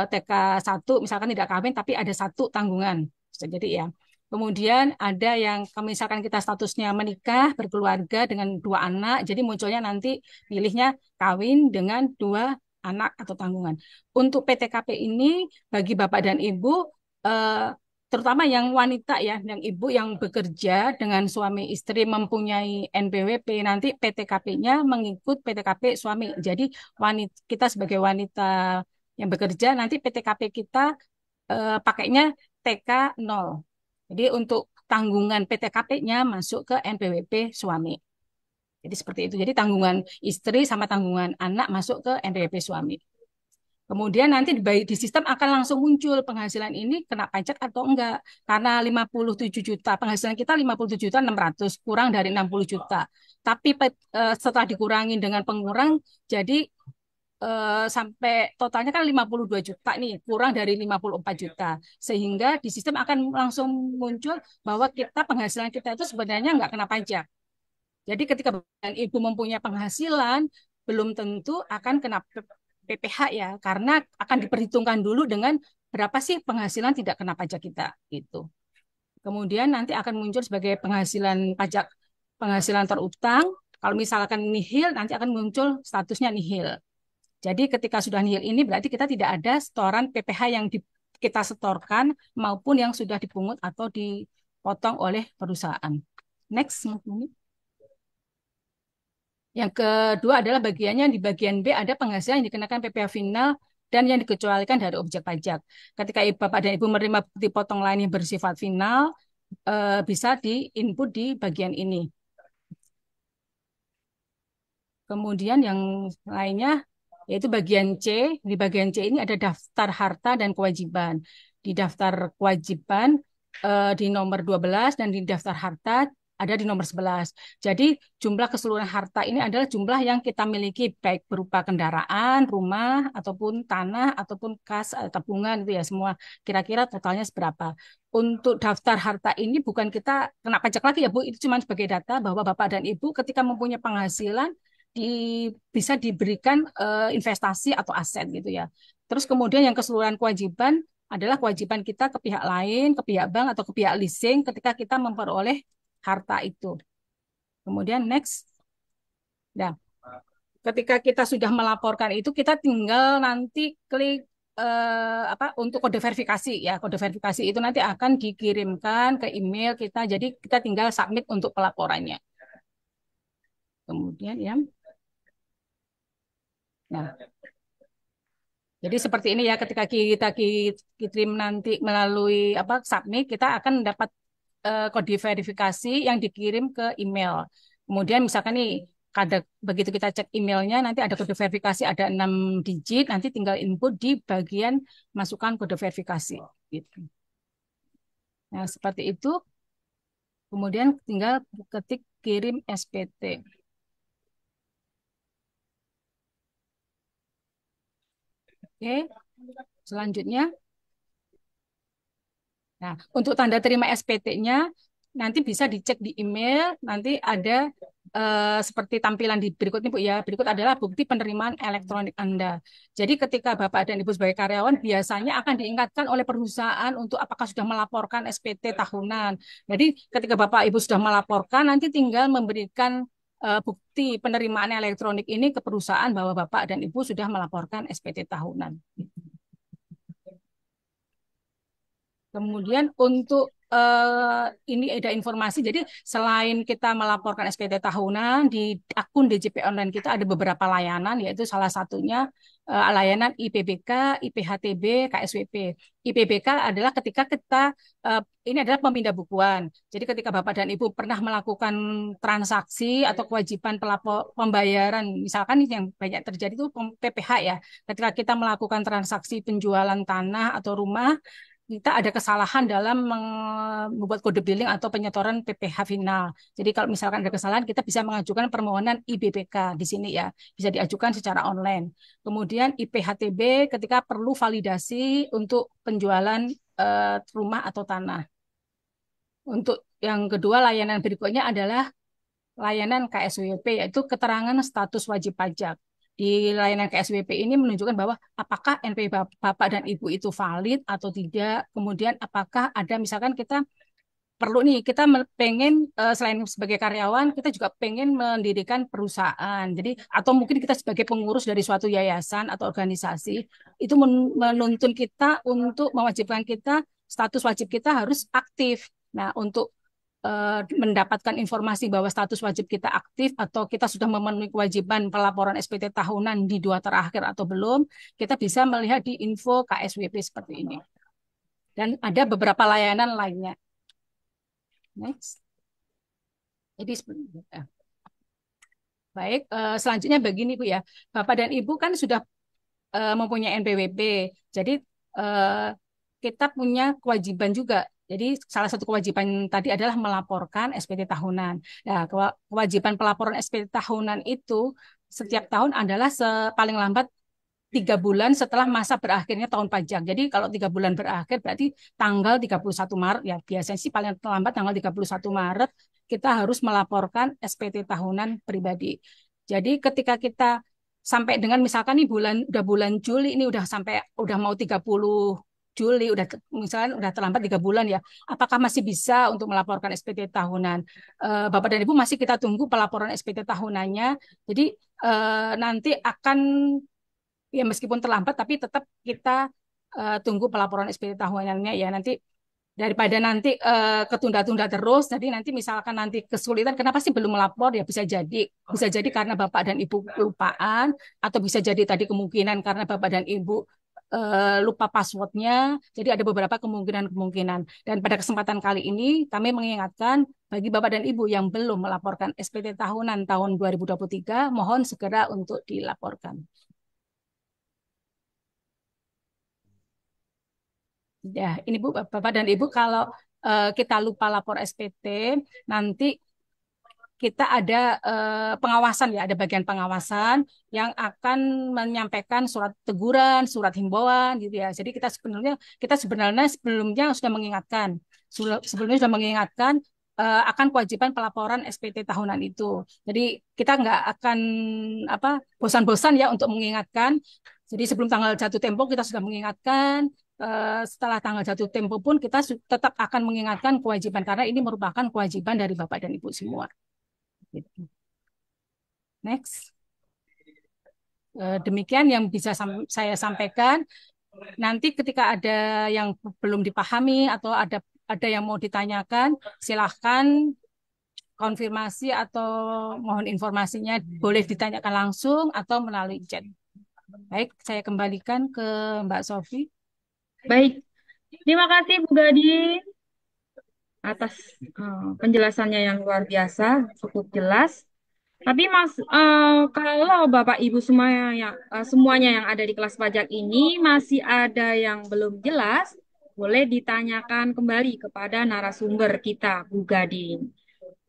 TK1 misalkan tidak kawin tapi ada satu tanggungan. Jadi ya. Kemudian ada yang misalkan kita statusnya menikah, berkeluarga dengan 2 anak, jadi munculnya nanti pilihnya kawin dengan 2 anak atau tanggungan. Untuk PTKP ini bagi Bapak dan Ibu, terutama yang wanita ya, yang ibu yang bekerja dengan suami istri mempunyai NPWP, nanti PTKP-nya mengikut PTKP suami. Jadi kita sebagai wanita yang bekerja, nanti PTKP kita pakainya TK0. Jadi untuk tanggungan PTKP-nya masuk ke NPWP suami. Jadi seperti itu. Jadi tanggungan istri sama tanggungan anak masuk ke NPWP suami. Kemudian nanti di sistem akan langsung muncul penghasilan ini kena pajak atau enggak. Karena 57 juta, penghasilan kita 57.600 kurang dari 60 juta. Tapi setelah dikurangi dengan pengurang, jadi sampai totalnya kan 52 juta nih, kurang dari 54 juta. Sehingga di sistem akan langsung muncul bahwa penghasilan kita itu sebenarnya nggak kena pajak. Jadi ketika ibu mempunyai penghasilan, belum tentu akan kena PPh ya, karena akan diperhitungkan dulu dengan berapa sih penghasilan tidak kena pajak kita gitu. Kemudian nanti akan muncul sebagai penghasilan pajak penghasilan terutang. Kalau misalkan nihil, nanti akan muncul statusnya nihil. Jadi ketika sudah nihil ini berarti kita tidak ada setoran PPh yang kita setorkan maupun yang sudah dipungut atau dipotong oleh perusahaan. Next. Yang kedua adalah bagiannya di bagian B ada penghasilan yang dikenakan PPh final dan yang dikecualikan dari objek pajak. Ketika Bapak dan Ibu menerima bukti potong lain yang bersifat final, bisa di-input di bagian ini. Kemudian yang lainnya yaitu bagian C. Di bagian C ini ada daftar harta dan kewajiban. Di daftar kewajiban di nomor 12 dan di daftar harta ada di nomor 11. Jadi jumlah keseluruhan harta ini adalah jumlah yang kita miliki baik berupa kendaraan, rumah, ataupun tanah, ataupun kas, tabungan itu ya semua. Kira-kira totalnya seberapa. Untuk daftar harta ini bukan kita kena pajak lagi ya Bu, itu cuma sebagai data bahwa Bapak dan Ibu ketika mempunyai penghasilan di, bisa diberikan investasi atau aset gitu ya. Terus kemudian yang keseluruhan kewajiban adalah kewajiban kita ke pihak lain, ke pihak bank atau ke pihak leasing ketika kita memperoleh harta itu. Kemudian next. Nah, ketika kita sudah melaporkan itu kita tinggal nanti klik untuk kode verifikasi ya. Kode verifikasi itu nanti akan dikirimkan ke email kita. Jadi kita tinggal submit untuk pelaporannya. Kemudian ya. Nah, jadi seperti ini ya ketika kita kirim nanti melalui submit kita akan dapat kode verifikasi yang dikirim ke email. Kemudian misalkan nih begitu kita cek emailnya nanti ada kode verifikasi ada 6 digit nanti tinggal input di bagian masukkan kode verifikasi gitu. Nah, seperti itu. Kemudian tinggal ketik kirim SPT. Oke. Selanjutnya nah, untuk tanda terima SPT-nya nanti bisa dicek di email, nanti ada seperti tampilan di berikut ini Bu ya. Berikut adalah bukti penerimaan elektronik Anda. Jadi ketika Bapak dan Ibu sebagai karyawan biasanya akan diingatkan oleh perusahaan untuk apakah sudah melaporkan SPT tahunan. Jadi ketika Bapak Ibu sudah melaporkan nanti tinggal memberikan bukti penerimaan elektronik ini ke perusahaan bahwa Bapak dan Ibu sudah melaporkan SPT tahunan. Kemudian untuk ini ada informasi, jadi selain kita melaporkan SPT tahunan di akun DJP online kita ada beberapa layanan, yaitu salah satunya layanan IPBK, IPHTB, KSWP. IPBK adalah ketika kita ini adalah pemindah bukuan. Jadi ketika Bapak dan Ibu pernah melakukan transaksi atau kewajiban pelapor pembayaran, misalkan yang banyak terjadi itu PPH ya. Ketika kita melakukan transaksi penjualan tanah atau rumah, kita ada kesalahan dalam membuat kode billing atau penyetoran PPh final. Jadi kalau misalkan ada kesalahan, kita bisa mengajukan permohonan IBPK di sini ya, bisa diajukan secara online. Kemudian IPHTB ketika perlu validasi untuk penjualan rumah atau tanah. Untuk yang kedua, layanan berikutnya adalah layanan KSWP, yaitu keterangan status wajib pajak. Di layanan KSWP ini menunjukkan bahwa apakah NPWP Bapak dan Ibu itu valid atau tidak. Kemudian apakah ada misalkan kita perlu nih, kita pengen selain sebagai karyawan, kita juga pengen mendirikan perusahaan. Jadi atau mungkin kita sebagai pengurus dari suatu yayasan atau organisasi, itu menuntun kita untuk mewajibkan kita, status wajib kita harus aktif. Nah, untuk mendapatkan informasi bahwa status wajib kita aktif atau kita sudah memenuhi kewajiban pelaporan SPT tahunan di 2 terakhir atau belum, kita bisa melihat di info KSWP seperti ini. Dan ada beberapa layanan lainnya. Next. Jadi baik, selanjutnya begini Bu ya. Bapak dan Ibu kan sudah mempunyai NPWP. Jadi eh, kita punya kewajiban juga. Jadi salah satu kewajiban tadi adalah melaporkan SPT tahunan. Nah, kewajiban pelaporan SPT tahunan itu setiap tahun adalah paling lambat 3 bulan setelah masa berakhirnya tahun pajak. Jadi kalau 3 bulan berakhir berarti tanggal 31 Maret, ya biasanya sih paling lambat tanggal 31 Maret kita harus melaporkan SPT tahunan pribadi. Jadi ketika kita sampai dengan misalkan nih udah bulan Juli ini udah mau 30 Juli, misalnya udah terlambat 3 bulan ya, apakah masih bisa untuk melaporkan SPT tahunan? Bapak dan Ibu masih kita tunggu pelaporan SPT tahunannya. Jadi nanti akan ya meskipun terlambat tapi tetap kita tunggu pelaporan SPT tahunannya ya, nanti daripada nanti ketunda-tunda terus. Jadi nanti misalkan nanti kesulitan kenapa sih belum melapor, ya bisa jadi karena Bapak dan Ibu kelupaan, atau bisa jadi tadi kemungkinan karena Bapak dan Ibu lupa passwordnya. Jadi ada beberapa kemungkinan. Dan pada kesempatan kali ini kami mengingatkan bagi Bapak dan Ibu yang belum melaporkan SPT tahunan tahun 2023, mohon segera untuk dilaporkan. Ya, ini Bu, Bapak dan Ibu, kalau kita lupa lapor SPT, nanti kita ada pengawasan ya, ada bagian pengawasan yang akan menyampaikan surat teguran, surat himbauan gitu ya. Jadi kita sebenarnya sebelumnya sudah mengingatkan, akan kewajiban pelaporan SPT tahunan itu. Jadi kita nggak akan bosan-bosan ya untuk mengingatkan. Jadi sebelum tanggal jatuh tempo kita sudah mengingatkan. Setelah tanggal jatuh tempo pun kita tetap akan mengingatkan kewajiban karena ini merupakan kewajiban dari Bapak dan Ibu semua. Gitu. Next. Demikian yang bisa saya sampaikan. Nanti ketika ada yang belum dipahami atau ada yang mau ditanyakan, silahkan konfirmasi atau mohon informasinya boleh ditanyakan langsung atau melalui chat. Baik, saya kembalikan ke Mbak Sofi. Baik, terima kasih Bu Gading atas penjelasannya yang luar biasa, cukup jelas. Tapi kalau Bapak Ibu semuanya yang ada di kelas pajak ini masih ada yang belum jelas, boleh ditanyakan kembali kepada narasumber kita, Bu Gading.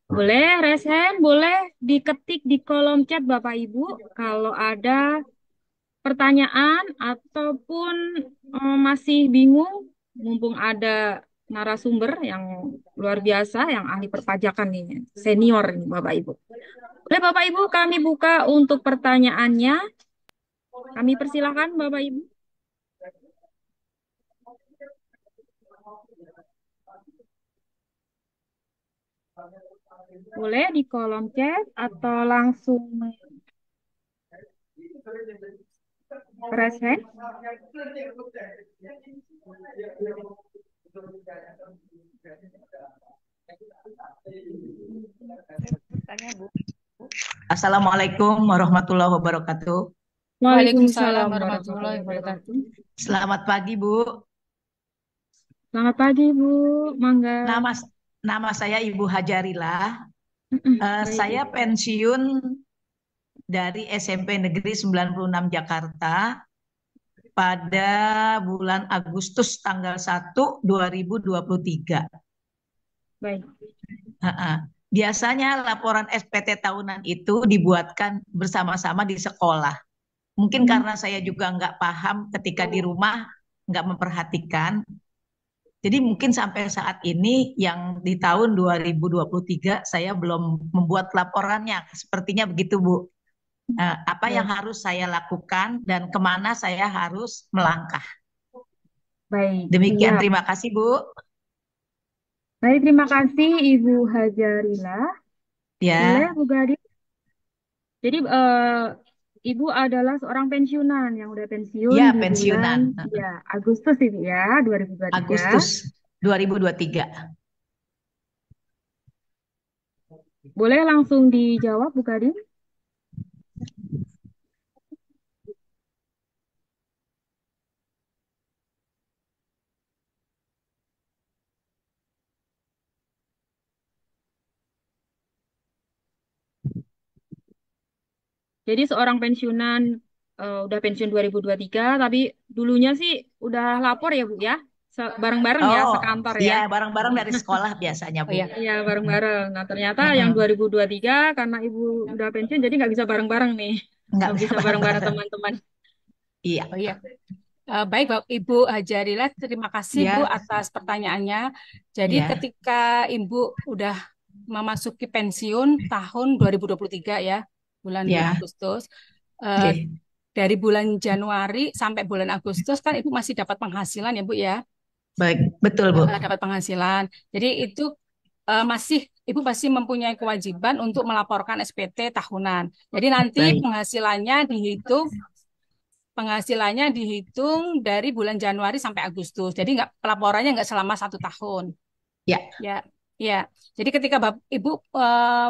Boleh resen, boleh diketik di kolom chat Bapak Ibu kalau ada pertanyaan ataupun masih bingung, mumpung ada narasumber yang luar biasa, yang ahli perpajakan ini, senior ini Bapak Ibu. Boleh Bapak Ibu, kami buka untuk pertanyaannya. Kami persilahkan Bapak Ibu. Boleh di kolom chat atau langsung raise hand. Tanya Bu. Assalamualaikum warahmatullahi wabarakatuh. Waalaikumsalam Waalaikumsalam warahmatullahi warahmatullahi wabarakatuh. wabarakatuh. Selamat pagi Bu. Selamat pagi, Bu. Mangga. Nama nama saya Ibu Hajarillah. Baik, Saya Ibu. pensiun dari SMP Negeri 96 Jakarta pada bulan Agustus tanggal 1 2023. Baik. Ha-ha. Biasanya laporan SPT tahunan itu dibuatkan bersama-sama di sekolah. Mungkin Hmm. karena saya juga nggak paham ketika di rumah, nggak memperhatikan. Jadi mungkin sampai saat ini yang di tahun 2023 saya belum membuat laporannya. Sepertinya begitu, Bu. Apa yang Baik. harus saya lakukan dan kemana saya harus melangkah. Baik. Demikian, Siap. terima kasih, Bu. Baik, terima kasih Ibu Hajarila. Boleh, Ya, Bu Gadis? Jadi, Ibu adalah seorang pensiunan yang udah pensiun ya di bulan pensiunan. ya Agustus ini ya, 2023. Agustus 2023. Boleh langsung dijawab, Bu Gadis? Jadi seorang pensiunan udah pensiun 2023, tapi dulunya sih udah lapor ya Bu ya, bareng-bareng ya, Oh, sekantor ya. iya bareng-bareng dari sekolah biasanya, Oh Bu. ya, Iya bareng-bareng. Nah ternyata yang Mm-mm. 2023 karena Ibu udah pensiun jadi nggak bisa bareng-bareng nih, Nggak nggak bisa bisa bareng-bareng bareng-bareng. teman-teman. Iya, oh iya. Baik, Ibu Hajarila, terima kasih Bu iya, atas pertanyaannya. Jadi iya, ketika Ibu udah memasuki pensiun tahun 2023 ya, bulan iya. Agustus, eh, Oke, dari bulan Januari sampai bulan Agustus kan Ibu masih dapat penghasilan ya Bu ya. baik, betul, Bu. Dapat penghasilan. Jadi itu masih Ibu pasti mempunyai kewajiban untuk melaporkan SPT tahunan. Jadi nanti Baik, penghasilannya dihitung dari bulan Januari sampai Agustus. Jadi nggak pelaporannya nggak selama 1 tahun. ya. Ya, ya. Jadi ketika Ibu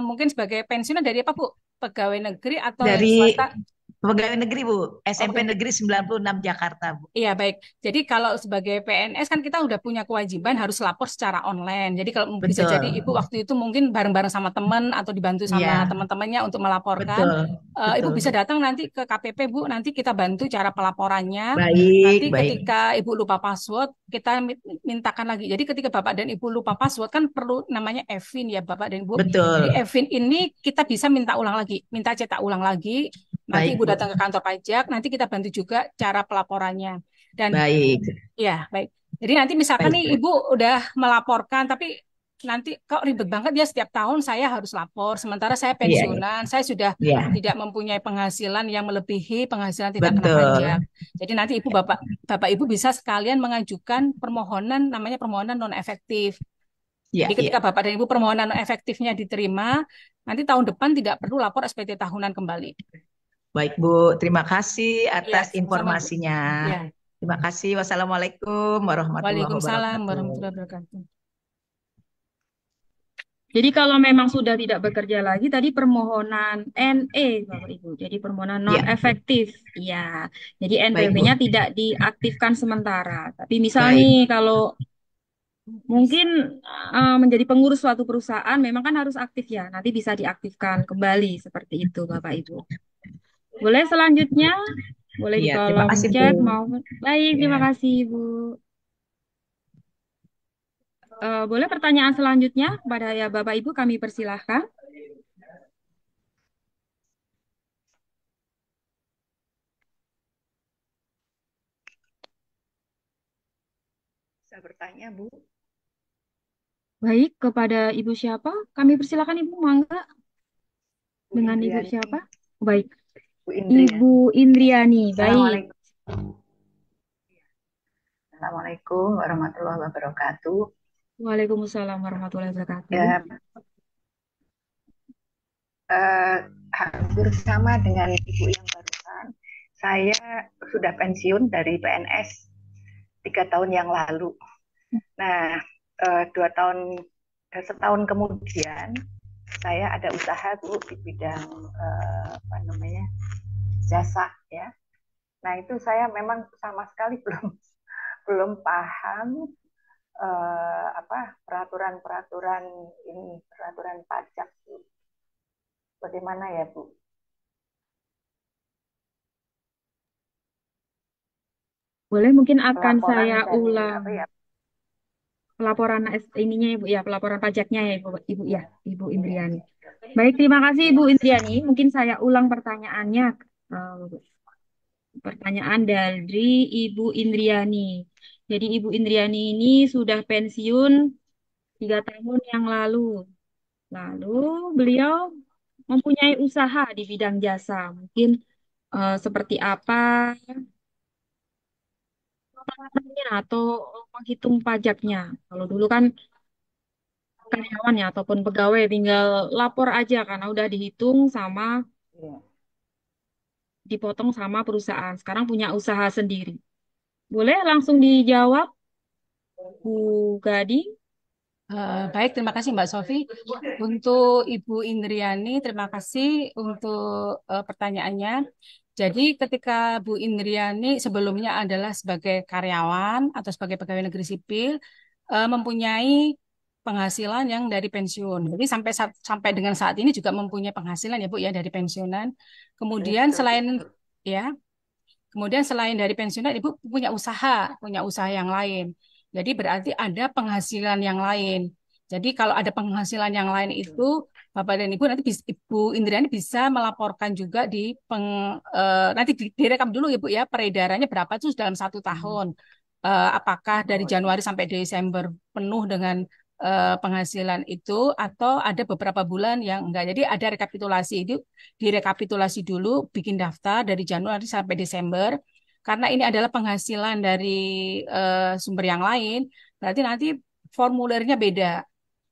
mungkin sebagai pensiunan dari apa Bu? Pegawai negeri atau yang Dari swasta? pegawai negeri, Bu. Oh, SMP pegawai. Negeri 96 Jakarta, Bu. Iya, baik. Jadi kalau sebagai PNS kan kita udah punya kewajiban harus lapor secara online. Jadi kalau bisa jadi Betul. Ibu waktu itu mungkin bareng-bareng sama teman atau dibantu sama Iya, teman-temannya untuk melaporkan. betul, Ibu betul. bisa datang nanti ke KPP, Bu. Nanti kita bantu cara pelaporannya. Baik, Nanti baik. ketika Ibu lupa password, kita mintakan lagi. Jadi ketika Bapak dan Ibu lupa password kan perlu namanya EVIN ya Bapak dan Ibu. Jadi Betul. EVIN ini kita bisa minta ulang lagi, minta cetak ulang lagi. Nanti Ibu Baik, Bu. datang ke kantor pajak, nanti kita bantu juga cara pelaporannya. Dan Baik, ya, baik. Jadi nanti misalkan baik. nih Ibu udah melaporkan, tapi nanti kok ribet banget ya setiap tahun saya harus lapor. Sementara saya Iya, pensiunan, saya sudah iya. tidak mempunyai penghasilan yang melebihi penghasilan tidak kena Betul. pajak. Jadi nanti Bapak Ibu bisa sekalian mengajukan permohonan namanya permohonan non efektif. Iya, Jadi iya. ketika Bapak dan Ibu permohonan non efektifnya diterima, nanti tahun depan tidak perlu lapor SPT tahunan kembali. Baik, Bu. Terima kasih Ya, atas sama-sama Bu. informasinya. Ya. Terima kasih. Wassalamualaikum warahmatullahi Waalaikumsalam wabarakatuh. warahmatullahi wabarakatuh. Jadi kalau memang sudah tidak bekerja lagi, tadi permohonan NE, Bapak Ibu. Jadi permohonan non Iya, efektif, ya. Jadi baik, NPWP-nya Bu. tidak diaktifkan sementara. Tapi misal nih, Baik. kalau mungkin menjadi pengurus suatu perusahaan, memang kan harus aktif ya. Nanti bisa diaktifkan kembali seperti itu, Bapak Ibu. Boleh selanjutnya, boleh di Iya, terima kolom kasih, Bu. chat mau. Baik, Ya. terima kasih, Bu. Boleh pertanyaan selanjutnya kepada ya Bapak Ibu kami persilahkan. Bisa bertanya, Bu. Baik, kepada Ibu siapa? Kami persilakan Ibu, mangga. Bu Dengan Ibu Indriani. siapa? Baik, Bu Indriani. Ibu Indriani. Baik. Assalamualaikum. Assalamualaikum warahmatullahi wabarakatuh. Waalaikumsalam warahmatullahi wabarakatuh. Ya, hampir sama dengan Ibu yang barusan. Saya sudah pensiun dari PNS 3 tahun yang lalu. Nah, 2 tahun, setahun kemudian saya ada usaha Bu di bidang apa namanya jasa ya. Nah itu saya memang sama sekali belum belum paham apa peraturan-peraturan ini peraturan pajak Bu. Bagaimana ya Bu? Boleh mungkin akan Pelaporan saya dan ulang apa ya? pelaporan ininya ya Bu ya, pelaporan pajaknya ya Ibu, Ibu ya, Iya, Ibu iya, Indriani. iya, Baik, terima kasih iya. Ibu Indriani. Mungkin saya ulang pertanyaannya. Eh, Pertanyaan dari Ibu Indriani. Jadi Ibu Indriani ini sudah pensiun 3 tahun yang lalu. Lalu beliau mempunyai usaha di bidang jasa. Mungkin seperti apa pelaporannya atau menghitung pajaknya. Kalau dulu kan karyawan ya ataupun pegawai tinggal lapor aja karena udah dihitung sama Iya. dipotong sama perusahaan. Sekarang punya usaha sendiri. Boleh langsung dijawab, Bu Gading? Baik, terima kasih Mbak Sofi. Untuk Ibu Indriani, terima kasih untuk pertanyaannya. Jadi ketika Bu Indriani sebelumnya adalah sebagai karyawan atau sebagai pegawai negeri sipil, mempunyai penghasilan yang dari pensiun. Jadi sampai dengan saat ini juga mempunyai penghasilan ya Bu ya dari pensiunan. Kemudian Betul, selain betul. ya, kemudian selain dari pensiunan, Ibu punya usaha yang lain. Jadi berarti ada penghasilan yang lain. Jadi kalau ada penghasilan yang lain itu, Bapak dan Ibu nanti Ibu Indriani bisa melaporkan juga nanti direkam dulu Ibu ya peredarannya berapa itu dalam 1 tahun. Apakah dari Oh iya. Januari sampai Desember penuh dengan penghasilan itu atau ada beberapa bulan yang enggak. Jadi ada rekapitulasi itu direkapitulasi dulu, bikin daftar dari Januari sampai Desember. Karena ini adalah penghasilan dari sumber yang lain, berarti nanti formulirnya beda.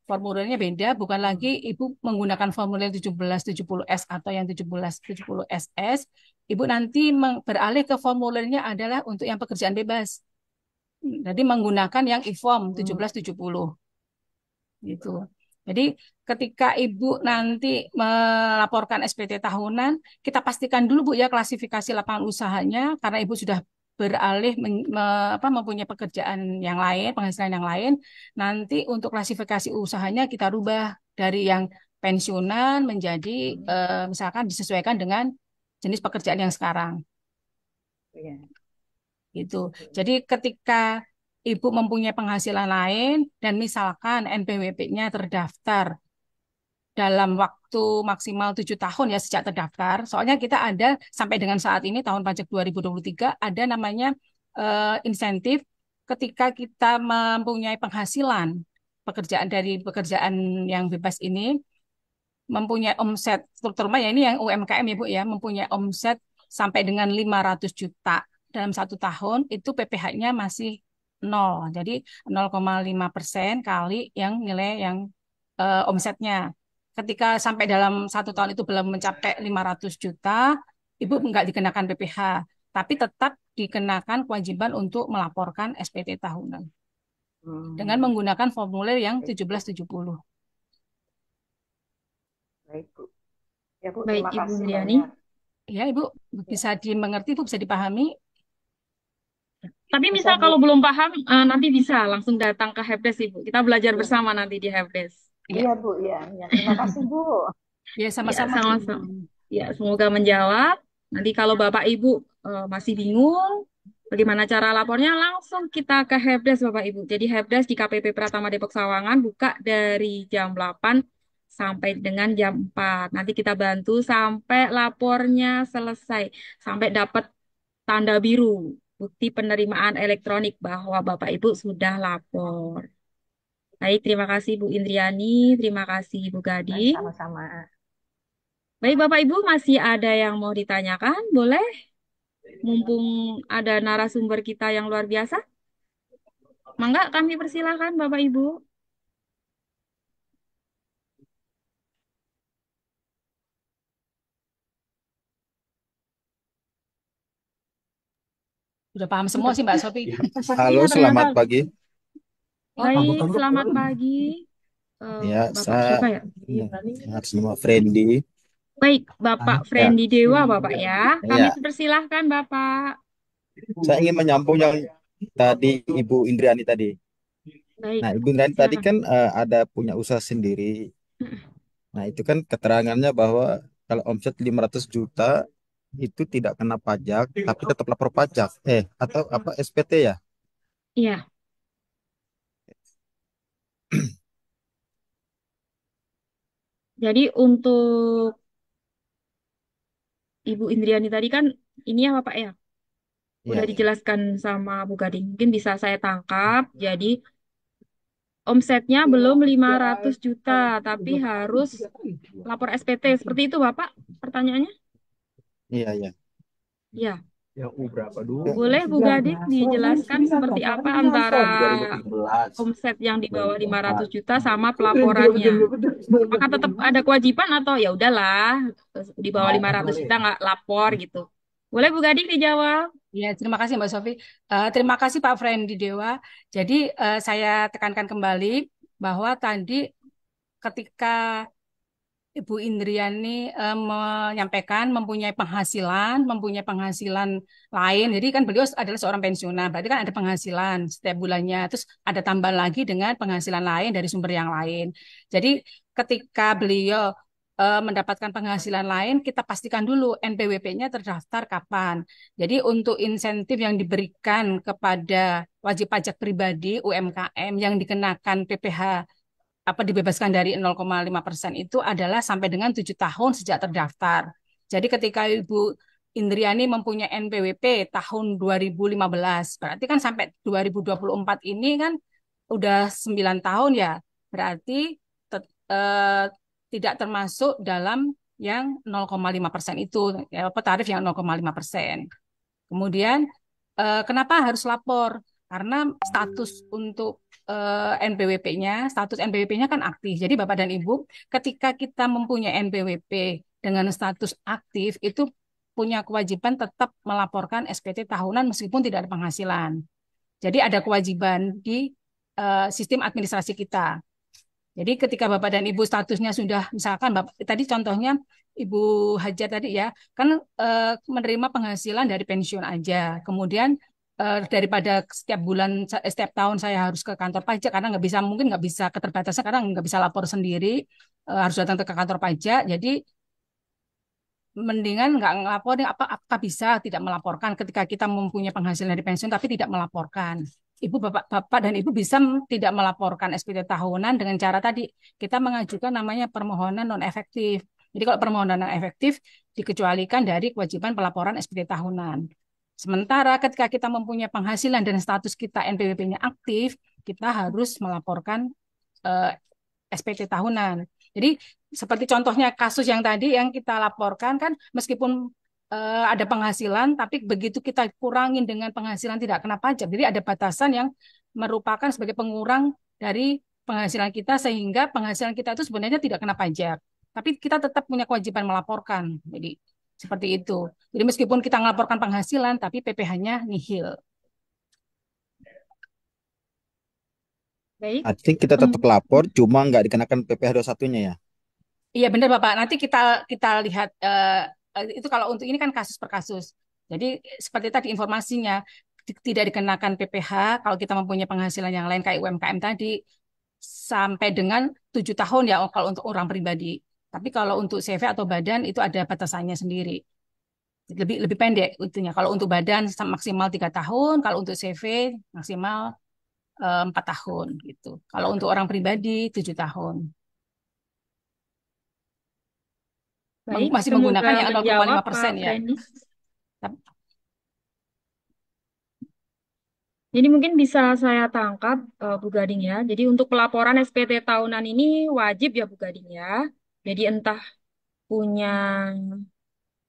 Formulirnya beda, bukan lagi Ibu menggunakan formulir 1770S atau yang 1770SS. Ibu nanti beralih ke formulirnya adalah untuk yang pekerjaan bebas. Jadi menggunakan yang e-form Hmm, 1770 gitu. Jadi ketika Ibu iya. nanti melaporkan SPT tahunan, kita pastikan dulu Bu ya klasifikasi lapangan usahanya karena Ibu sudah beralih mempunyai pekerjaan yang lain, penghasilan yang lain. Nanti untuk klasifikasi usahanya kita rubah dari yang pensiunan menjadi Hmm, misalkan disesuaikan dengan jenis pekerjaan yang sekarang iya. gitu. Jadi ketika Ibu mempunyai penghasilan lain dan misalkan NPWP-nya terdaftar dalam waktu maksimal 7 tahun ya sejak terdaftar. Soalnya kita ada sampai dengan saat ini tahun pajak 2023 ada namanya insentif ketika kita mempunyai penghasilan pekerjaan dari pekerjaan yang bebas ini mempunyai omset terutama ya ini yang UMKM ya Bu ya mempunyai omset sampai dengan 500 juta dalam 1 tahun itu PPh-nya masih nol. Jadi 0,5% kali yang nilai yang omsetnya. Ketika sampai dalam 1 tahun itu belum mencapai 500 juta, Ibu nggak dikenakan PPh, tapi tetap dikenakan kewajiban untuk melaporkan SPT tahunan dengan Hmm, menggunakan formulir yang baik Bu. 1770. Baik Bu. Ya Bu, Baik, terima Ibu kasih Indriani. banyak. Ya, Ibu Ya, bisa dimengerti, Ibu bisa dipahami. Tapi bisa misal kalau Bu. belum paham, nanti bisa langsung datang ke Helpdesk, Ibu. Kita belajar Iya, bersama nanti di Helpdesk. Ya, iya Bu. Ya, ya. Terima kasih Bu. ya Ya, sama-sama, Bu. sama-sama. Ya, semoga menjawab. Nanti kalau Bapak Ibu masih bingung bagaimana cara lapornya, langsung kita ke Helpdesk Bapak Ibu. Jadi Helpdesk di KPP Pratama Depok Sawangan buka dari jam 8 sampai dengan jam 4. Nanti kita bantu sampai lapornya selesai, sampai dapat tanda biru, bukti penerimaan elektronik bahwa Bapak Ibu sudah lapor. Baik, terima kasih Bu Indriani, terima kasih Bu Baik, Gading. sama-sama. Baik, Bapak Ibu masih ada yang mau ditanyakan? Boleh, mumpung ada narasumber kita yang luar biasa. Mangga kami persilakan Bapak Ibu. Sudah paham semua sih, Mbak Sofi. Sepertinya Halo, ternyata selamat pagi. Baik, selamat pagi. Ya, Bapak saya siapa ya? harus nama Friendly. Baik, Bapak Ya, Friendly Dewa, Bapak ya. Kami ya. persilahkan, Bapak. Saya ingin menyambung yang tadi Ibu Indriani tadi. Baik, Nah, Ibu Indriani tadi silakan. kan ada punya usaha sendiri. Nah, itu kan keterangannya bahwa kalau omset 500 juta itu tidak kena pajak, tapi tetap lapor pajak. Atau apa SPT ya? Iya, jadi untuk Ibu Indriani tadi kan ini ya, Bapak ya. Udah Iya, iya. dijelaskan sama Bu Gading. Mungkin bisa saya tangkap. Jadi omsetnya belum 500 juta, tapi harus lapor SPT. Seperti itu, Bapak, pertanyaannya? Iya, iya. Ya. Yang U berapa dulu? Boleh Bu Gading dijelaskan seperti apa antara omset yang di bawah 500 juta sama pelaporannya? Apakah tetap ada kewajiban atau ya udahlah di bawah 500 juta nggak lapor gitu? Boleh Bu Gading dijawab? Ya, terima kasih Mbak Sofi. Terima kasih Pak Friendly Dewa. Jadi saya tekankan kembali bahwa tadi ketika Ibu Indriani menyampaikan mempunyai penghasilan lain. Jadi kan beliau adalah seorang pensiunan, berarti kan ada penghasilan setiap bulannya. Terus ada tambahan lagi dengan penghasilan lain dari sumber yang lain. Jadi ketika beliau mendapatkan penghasilan lain, kita pastikan dulu NPWP-nya terdaftar kapan. Jadi untuk insentif yang diberikan kepada wajib pajak pribadi UMKM yang dikenakan PPh apa dibebaskan dari 0,5% itu adalah sampai dengan 7 tahun sejak terdaftar. Jadi ketika Ibu Indriani mempunyai NPWP tahun 2015, berarti kan sampai 2024 ini kan udah 9 tahun ya. Berarti eh, tidak termasuk dalam yang 0,5% itu, ya, apa tarif yang 0,5%. Kemudian kenapa harus lapor? Karena status untuk status NPWP-nya kan aktif. Jadi Bapak dan Ibu, ketika kita mempunyai NPWP dengan status aktif, itu punya kewajiban tetap melaporkan SPT tahunan meskipun tidak ada penghasilan. Jadi ada kewajiban di sistem administrasi kita. Jadi ketika Bapak dan Ibu statusnya sudah, misalkan Bapak, tadi contohnya Ibu Hajar tadi ya, kan menerima penghasilan dari pensiun aja. Kemudian daripada setiap bulan, setiap tahun saya harus ke kantor pajak karena nggak bisa, mungkin nggak bisa keterbatasan karena nggak bisa lapor sendiri, harus datang ke kantor pajak. Jadi mendingan nggak ngelaporin apa bisa tidak melaporkan ketika kita mempunyai penghasilan dari pensiun tapi tidak melaporkan. Bapak dan Ibu bisa tidak melaporkan SPT tahunan dengan cara tadi kita mengajukan namanya permohonan non efektif. Jadi kalau permohonan non efektif dikecualikan dari kewajiban pelaporan SPT tahunan. Sementara ketika kita mempunyai penghasilan dan status kita NPWP-nya aktif, kita harus melaporkan eh, SPT tahunan. Jadi seperti contohnya kasus yang tadi yang kita laporkan kan meskipun ada penghasilan tapi begitu kita kurangin dengan penghasilan tidak kena pajak. Jadi ada batasan yang merupakan sebagai pengurang dari penghasilan kita sehingga penghasilan kita itu sebenarnya tidak kena pajak. Tapi kita tetap punya kewajiban melaporkan. Jadi seperti itu. Jadi meskipun kita melaporkan penghasilan tapi PPh-nya nihil. Baik. Artinya kita tetap lapor, cuma nggak dikenakan PPh 21-nya ya. Iya benar Bapak. Nanti kita kita lihat itu kalau untuk ini kan kasus per kasus. Jadi seperti tadi informasinya tidak dikenakan PPh kalau kita mempunyai penghasilan yang lain kayak UMKM tadi sampai dengan 7 tahun ya kalau untuk orang pribadi. Tapi kalau untuk CV atau badan itu ada batasannya sendiri. Lebih lebih pendek itunya. Kalau untuk badan maksimal 3 tahun, kalau untuk CV maksimal 4 tahun gitu. Kalau untuk orang pribadi 7 tahun. Baik, Masih semoga menggunakan yang terjawab Pak 0,5% ya. Frendy. Jadi mungkin bisa saya tangkap Bu Gading ya. Jadi untuk pelaporan SPT tahunan ini wajib ya Bu Gading ya. Jadi entah punya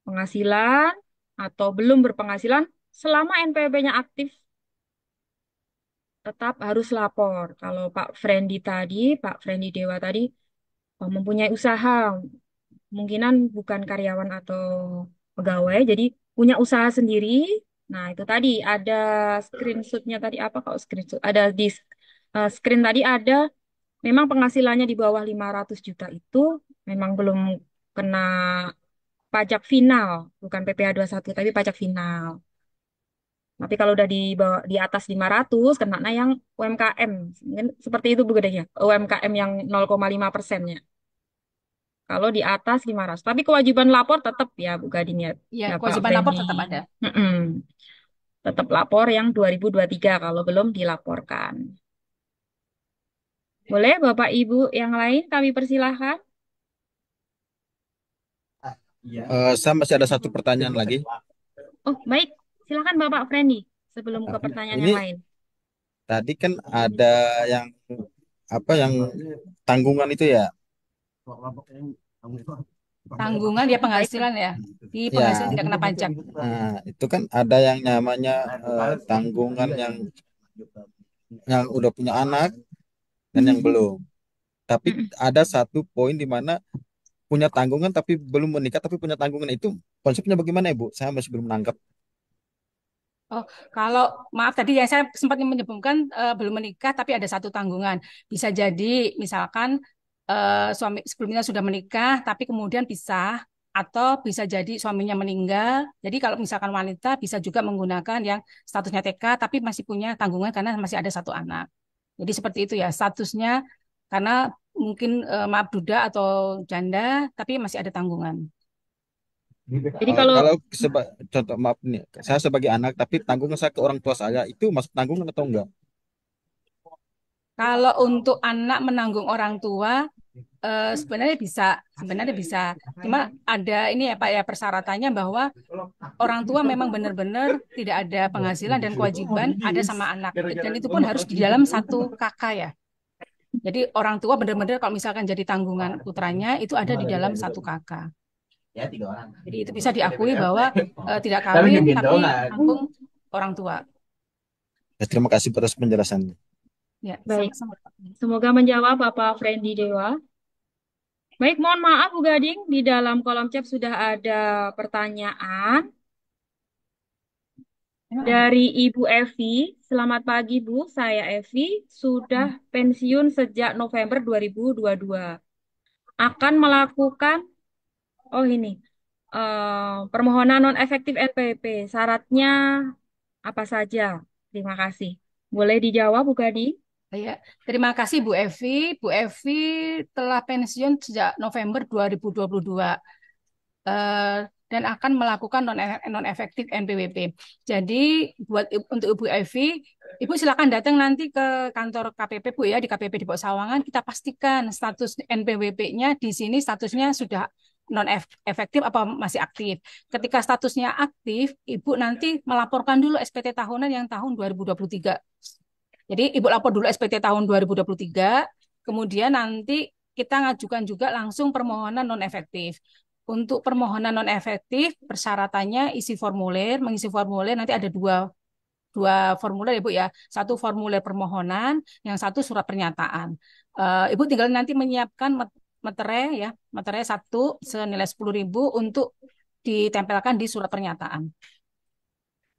penghasilan atau belum berpenghasilan, selama NPWP-nya aktif tetap harus lapor. Kalau Pak Frendy Dewa tadi mempunyai usaha, kemungkinan bukan karyawan atau pegawai, jadi punya usaha sendiri. Nah, itu tadi ada screenshotnya tadi apa kalau screenshot? Ada di screen tadi ada, memang penghasilannya di bawah 500 juta itu memang belum kena pajak final, bukan PPh satu tapi pajak final. Tapi kalau udah di bawah, di atas 500, kena yang UMKM. Mungkin seperti itu Bu Gedenya. UMKM yang 0,5%-nya. Kalau di atas 500. Tapi kewajiban lapor tetap ya Bu Gading ya. Ya, Ya Pak kewajiban lapor Freddy. tetap ada. Mm-mm. Tetap lapor yang 2023 kalau belum dilaporkan. Boleh Bapak Ibu yang lain kami persilahkan. Saya masih ada satu pertanyaan lagi. Oh baik, silakan Bapak Freddy sebelum ke pertanyaan yang Ini lain. tadi kan ada yang apa yang tanggungan itu ya? Tanggungan dia Baik. penghasilan ya. Di penghasilan Ya, tidak kena pajak. nah, itu kan ada yang namanya tanggungan yang udah punya anak dan yang belum. Tapi Mm-mm. ada satu poin di mana punya tanggungan tapi belum menikah tapi punya tanggungan itu konsepnya bagaimana Ibu? Saya masih belum menangkap. Oh, kalau maaf tadi yang saya sempat menyebutkan belum menikah tapi ada satu tanggungan. Bisa jadi misalkan suami sebelumnya sudah menikah tapi kemudian pisah atau bisa jadi suaminya meninggal. Jadi kalau misalkan wanita bisa juga menggunakan yang statusnya TK tapi masih punya tanggungan karena masih ada satu anak. Jadi seperti itu ya statusnya karena mungkin maaf duda atau janda tapi masih ada tanggungan. Jadi kalau Kalau contoh maaf nih, saya sebagai anak tapi tanggungan saya ke orang tua saya itu masuk tanggungan atau enggak? Kalau untuk anak menanggung orang tua sebenarnya bisa, sebenarnya bisa. Cuma ada ini ya Pak ya persyaratannya bahwa orang tua memang benar-benar tidak ada penghasilan dan kewajiban ada sama anak. Dan itu pun harus di dalam satu kakak ya. Jadi orang tua benar-benar kalau misalkan jadi tanggungan putranya itu ada di dalam satu kakak. Jadi itu bisa diakui bahwa tidak kawin tapi tanggung orang tua. Ya, terima kasih atas penjelasannya. Ya, baik, sama-sama. semoga menjawab Bapak Freddy Dewa. Baik, mohon maaf Bu Gading, di dalam kolom chat sudah ada pertanyaan Memang ada. dari Ibu Evi. Selamat pagi Bu, saya Evi, sudah pensiun sejak November 2022. Akan melakukan, oh ini, permohonan non efektif NPWP. Syaratnya apa saja? Terima kasih. Boleh dijawab Bu Gading? Ya, terima kasih Bu Evi. Bu Evi telah pensiun sejak November 2022 eh, dan akan melakukan non efektif NPWP. Jadi untuk Ibu Evi, Ibu silakan datang nanti ke kantor KPP Bu ya di KPP di Pok Sawangan. Kita pastikan status NPWP-nya di sini statusnya sudah non efektif apa masih aktif. Ketika statusnya aktif, Ibu nanti melaporkan dulu SPT tahunan yang tahun 2023. Jadi Ibu lapor dulu SPT tahun 2023, kemudian nanti kita ngajukan juga langsung permohonan non efektif. Untuk permohonan non efektif, persyaratannya isi formulir, mengisi formulir nanti ada dua formulir Ibu ya. Satu formulir permohonan, yang satu surat pernyataan. Ibu tinggal nanti menyiapkan materai ya, materai satu senilai 10.000 untuk ditempelkan di surat pernyataan.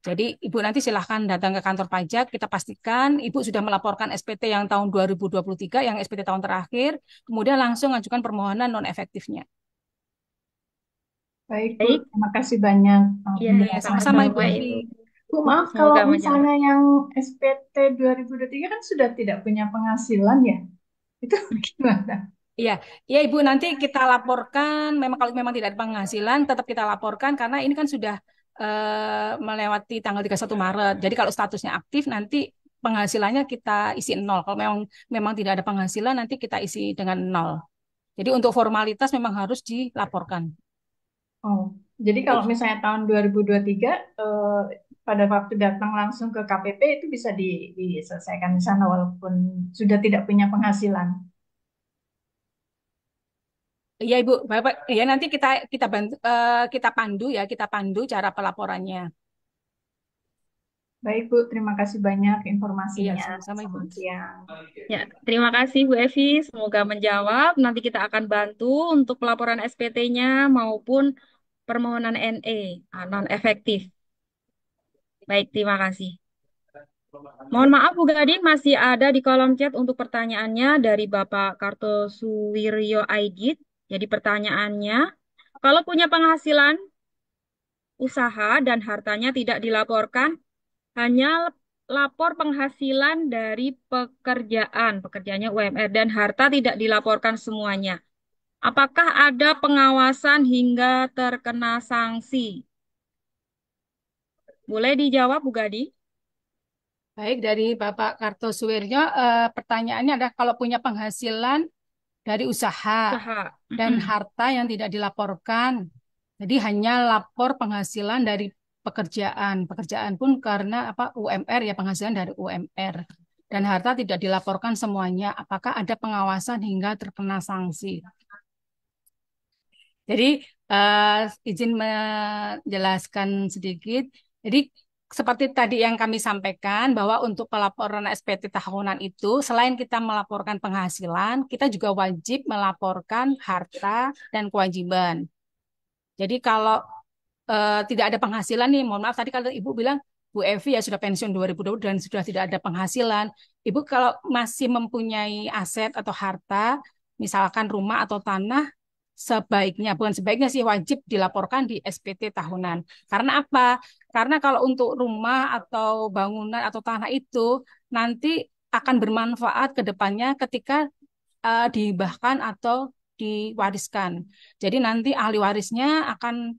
Jadi Ibu nanti silahkan datang ke kantor pajak, kita pastikan Ibu sudah melaporkan SPT yang tahun 2023, yang SPT tahun terakhir, kemudian langsung ajukan permohonan non efektifnya. Baik, Bu. Baik, Terima kasih banyak ya, penjelasannya. Sama-sama Ibu sama-sama Evi. Ibu. Bu, maaf kalau Semoga menjawab. misalnya yang SPT 2023 kan sudah tidak punya penghasilan ya. Itu gimana? Iya, iya Ibu nanti kita laporkan. Memang kalau memang tidak ada penghasilan, tetap kita laporkan karena ini kan sudah melewati tanggal 31 Maret. Jadi kalau statusnya aktif nanti penghasilannya kita isi nol. Kalau memang memang tidak ada penghasilan nanti kita isi dengan nol. Jadi untuk formalitas memang harus dilaporkan. Oh, jadi kalau misalnya tahun 2023 pada waktu datang langsung ke KPP itu bisa diselesaikan di sana walaupun sudah tidak punya penghasilan. Iya Ibu, Bapak, ya nanti kita bantu kita pandu ya, kita pandu cara pelaporannya. Baik, Bu. Terima kasih banyak Iya, informasinya. sama-sama Ibu. Selamat siang. Ya, terima kasih Bu Evi. Semoga menjawab. Nanti kita akan bantu untuk pelaporan SPT-nya maupun permohonan NE, non efektif. Baik, terima kasih. Mohon maaf Bu Gading, masih ada di kolom chat untuk pertanyaannya dari Bapak Kartosuwiryo Aidit. Jadi pertanyaannya, kalau punya penghasilan usaha dan hartanya tidak dilaporkan, hanya lapor penghasilan dari pekerjaan, pekerjaannya UMR, dan harta tidak dilaporkan semuanya. Apakah ada pengawasan hingga terkena sanksi? Boleh dijawab, Bu Gading? Baik, dari Bapak Kartosuwiryo, pertanyaannya adalah kalau punya penghasilan dari usaha Usaha. dan Mm-mm. harta yang tidak dilaporkan. Jadi hanya lapor penghasilan dari pekerjaan. Pekerjaan pun karena apa UMR ya penghasilan dari UMR. Dan harta tidak dilaporkan semuanya. Apakah ada pengawasan hingga terkena sanksi? Jadi izin menjelaskan sedikit. Jadi seperti tadi yang kami sampaikan bahwa untuk pelaporan SPT tahunan itu selain kita melaporkan penghasilan, kita juga wajib melaporkan harta dan kewajiban. Jadi kalau tidak ada penghasilan nih, mohon maaf tadi kalau Ibu bilang Bu Evi ya sudah pensiun 2020 dan sudah tidak ada penghasilan. Ibu kalau masih mempunyai aset atau harta, misalkan rumah atau tanah, sebaiknya, bukan sebaiknya sih wajib dilaporkan di SPT tahunan. Karena apa? Karena kalau untuk rumah atau bangunan atau tanah itu nanti akan bermanfaat ke depannya ketika dihibahkan atau diwariskan. Jadi nanti ahli warisnya akan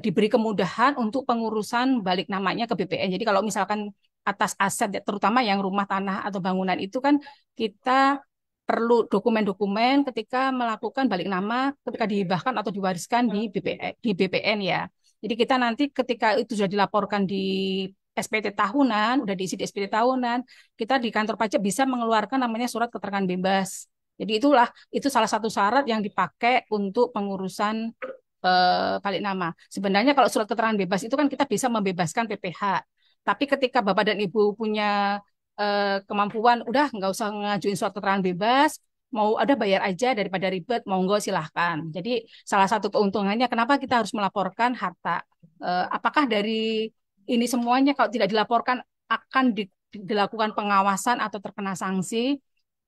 diberi kemudahan untuk pengurusan balik namanya ke BPN. Jadi kalau misalkan atas aset, terutama yang rumah, tanah, atau bangunan itu kan kita perlu dokumen-dokumen ketika melakukan balik nama, ketika dihibahkan atau diwariskan di BPN ya. Jadi kita nanti ketika itu sudah dilaporkan di SPT tahunan, udah diisi di SPT tahunan, kita di kantor pajak bisa mengeluarkan namanya surat keterangan bebas. Jadi itu salah satu syarat yang dipakai untuk pengurusan balik nama. Sebenarnya kalau surat keterangan bebas itu kan kita bisa membebaskan PPh. Tapi ketika Bapak dan Ibu punya kemampuan, udah nggak usah ngajuin surat keterangan bebas, mau ada bayar aja daripada ribet, monggo silahkan. Jadi salah satu keuntungannya kenapa kita harus melaporkan harta. Apakah dari ini semuanya kalau tidak dilaporkan akan dilakukan pengawasan atau terkena sanksi?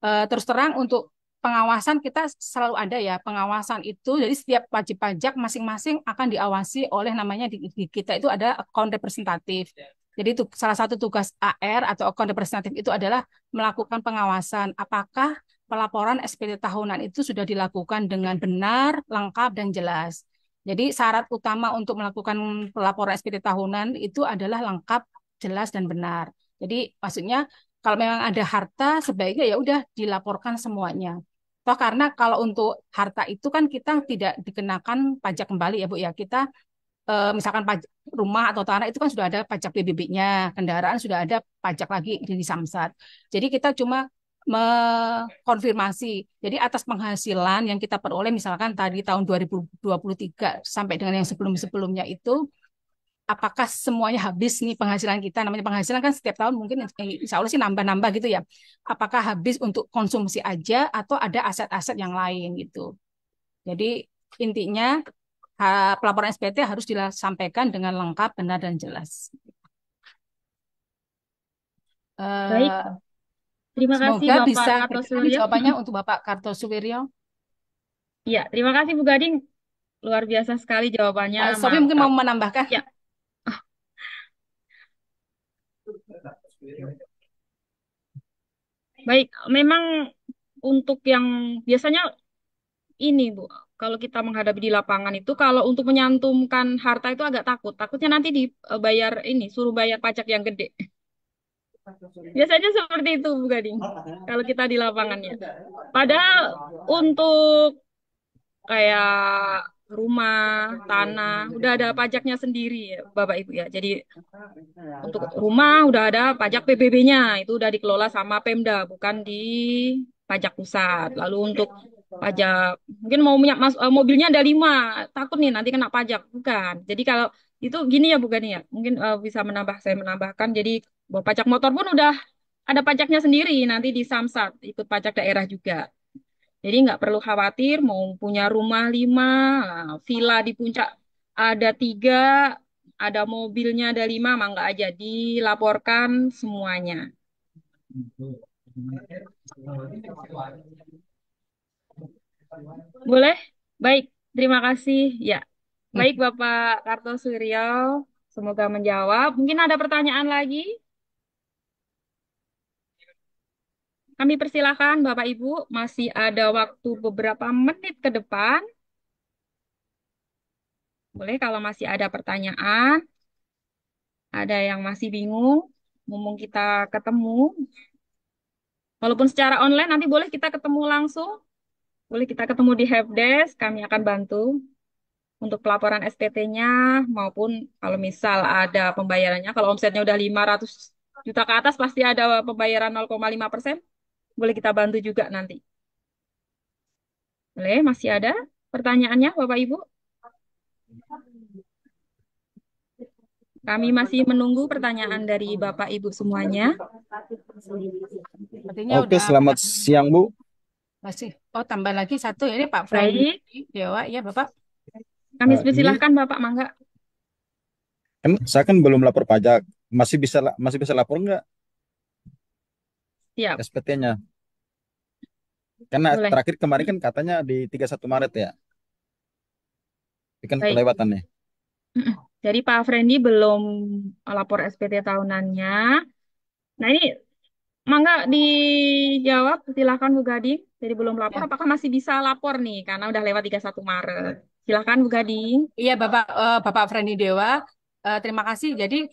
Terus terang untuk pengawasan kita selalu ada ya pengawasan itu jadi setiap wajib pajak masing-masing akan diawasi oleh namanya di kita itu ada account representatif. Jadi itu salah satu tugas AR atau account representatif itu adalah melakukan pengawasan apakah pelaporan SPT tahunan itu sudah dilakukan dengan benar, lengkap dan jelas. Jadi syarat utama untuk melakukan pelaporan SPT tahunan itu adalah lengkap, jelas dan benar. Jadi maksudnya kalau memang ada harta sebaiknya ya udah dilaporkan semuanya. Toh karena kalau untuk harta itu kan kita tidak dikenakan pajak kembali ya Bu ya. Kita misalkan pajak rumah atau tanah itu kan sudah ada pajak PBB-nya, kendaraan sudah ada pajak lagi di Samsat. Jadi kita cuma mengkonfirmasi. Jadi atas penghasilan yang kita peroleh misalkan tadi tahun 2023 sampai dengan yang sebelum-sebelumnya itu apakah semuanya habis nih penghasilan kita namanya penghasilan kan setiap tahun mungkin insya Allah sih nambah-nambah gitu ya apakah habis untuk konsumsi aja atau ada aset-aset yang lain gitu jadi intinya pelaporan SPT harus disampaikan dengan lengkap benar dan jelas. Baik, Eh, terima kasih Semoga Bapak bisa berkenan Kartosuwiryo. jawabannya untuk Bapak Kartosuwiryo. Ya, terima kasih Bu Gading. Luar biasa sekali jawabannya, Sofi mungkin mantap. mau menambahkan. Ya, baik. Memang untuk yang biasanya ini Bu, kalau kita menghadapi di lapangan itu, kalau untuk menyantumkan harta itu agak takut. Takutnya nanti dibayar ini, suruh bayar pajak yang gede. Biasanya seperti itu Bu Gading. Kalau kita di lapangannya. Padahal untuk kayak rumah, tanah, udah ada pajaknya sendiri ya, Bapak Ibu ya. Jadi untuk rumah udah ada pajak PBB-nya, itu udah dikelola sama Pemda, bukan di pajak pusat. Lalu untuk pajak, mungkin mau punya mobilnya ada 5, takut nih nanti kena pajak, bukan. Jadi kalau itu gini ya bukan ya, mungkin bisa saya menambahkan. Jadi bahwa pajak motor pun udah ada pajaknya sendiri, nanti di Samsat, ikut pajak daerah juga. Jadi nggak perlu khawatir mau punya rumah 5, villa di puncak ada 3, ada mobilnya ada 5, mangga aja dilaporkan semuanya. Boleh? Baik, terima kasih. Ya, baik Bapak Kartosuryo, semoga menjawab. Mungkin ada pertanyaan lagi? Kami persilahkan Bapak Ibu, masih ada waktu beberapa menit ke depan. Boleh kalau masih ada pertanyaan, ada yang masih bingung, mumpung kita ketemu. Walaupun secara online, nanti boleh kita ketemu langsung. Boleh kita ketemu di helpdesk, kami akan bantu untuk pelaporan SPT-nya maupun kalau misal ada pembayarannya. Kalau omsetnya udah 500 juta ke atas, pasti ada pembayaran 0,5%. Boleh kita bantu juga nanti. Boleh, masih ada pertanyaannya Bapak Ibu? Kami masih menunggu pertanyaan dari Bapak Ibu semuanya. Sepertinya Oke, udah selamat siang Bu. masih. Oh, tambah lagi satu ya, ini Pak Freddy Baik, Dewa, ya Bapak. kami Ini persilahkan Bapak Mangga. kan saya kan belum lapor pajak, masih bisa lapor nggak Siap, SPT-nya? Karena boleh. terakhir kemarin kan katanya di 31 Maret ya, ini kan Baik. kelewatan nih. Jadi Pak Freddy belum lapor SPT tahunannya. Nah ini Mangga dijawab, silakan Bu Gading. Jadi belum lapor, Ya. apakah masih bisa lapor nih? Karena udah lewat 31 Maret. Silakan Bu Gading. Iya Bapak Freddy Dewa, terima kasih. Jadi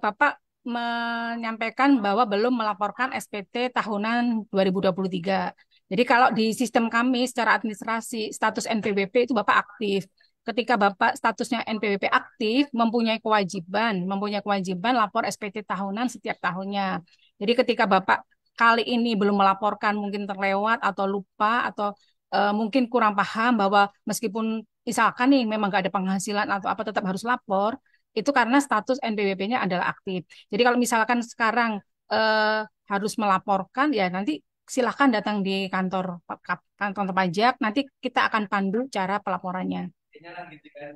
Bapak menyampaikan bahwa belum melaporkan SPT tahunan 2023. Jadi kalau di sistem kami secara administrasi status NPWP itu Bapak aktif. Ketika Bapak statusnya NPWP aktif, mempunyai kewajiban lapor SPT tahunan setiap tahunnya. Jadi ketika Bapak kali ini belum melaporkan, mungkin terlewat atau lupa atau mungkin kurang paham bahwa meskipun misalkan nih memang nggak ada penghasilan atau apa tetap harus lapor, itu karena status NPWP-nya adalah aktif. Jadi kalau misalkan sekarang harus melaporkan, ya nanti silahkan datang di kantor pajak, nanti kita akan pandu cara pelaporannya.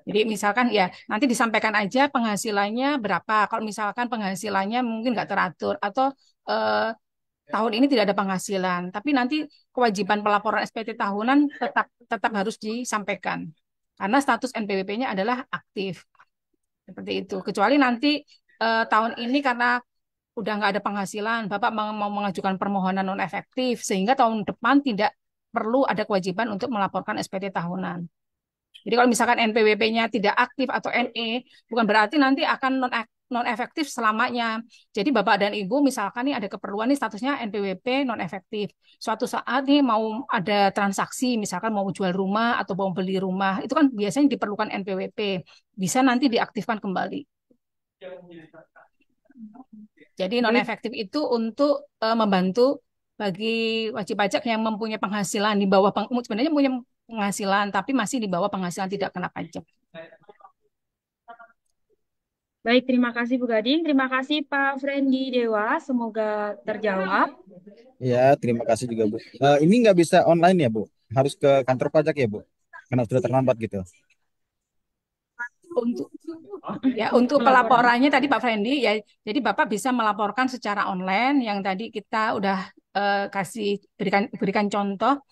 Jadi misalkan ya nanti disampaikan aja penghasilannya berapa. Kalau misalkan penghasilannya mungkin nggak teratur atau eh, tahun ini tidak ada penghasilan, tapi nanti kewajiban pelaporan SPT tahunan tetap tetap harus disampaikan karena status NPWP-nya adalah aktif seperti itu. Kecuali nanti tahun ini karena udah nggak ada penghasilan, Bapak mau mengajukan permohonan non efektif sehingga tahun depan tidak perlu ada kewajiban untuk melaporkan SPT tahunan. Jadi kalau misalkan NPWP-nya tidak aktif atau NE, bukan berarti nanti akan non efektif selamanya. Jadi Bapak dan Ibu misalkan nih ada keperluan nih statusnya NPWP non efektif. Suatu saat nih mau ada transaksi, misalkan mau jual rumah atau mau beli rumah, itu kan biasanya diperlukan NPWP. Bisa nanti diaktifkan kembali. Jadi non Baik, efektif itu untuk membantu bagi wajib pajak yang mempunyai penghasilan di bawah sebenarnya punya penghasilan tapi masih di bawah penghasilan tidak kena pajak. baik, terima kasih Bu Gading. Terima kasih Pak Freddy Dewa. Semoga terjawab. Ya, terima kasih juga Bu. Ini nggak bisa online ya Bu? Harus ke kantor pajak ya Bu? Karena sudah terlambat gitu. Untuk untuk Pelaporan. pelaporannya tadi Pak Fendi ya, jadi Bapak bisa melaporkan secara online yang tadi kita udah kasih berikan contoh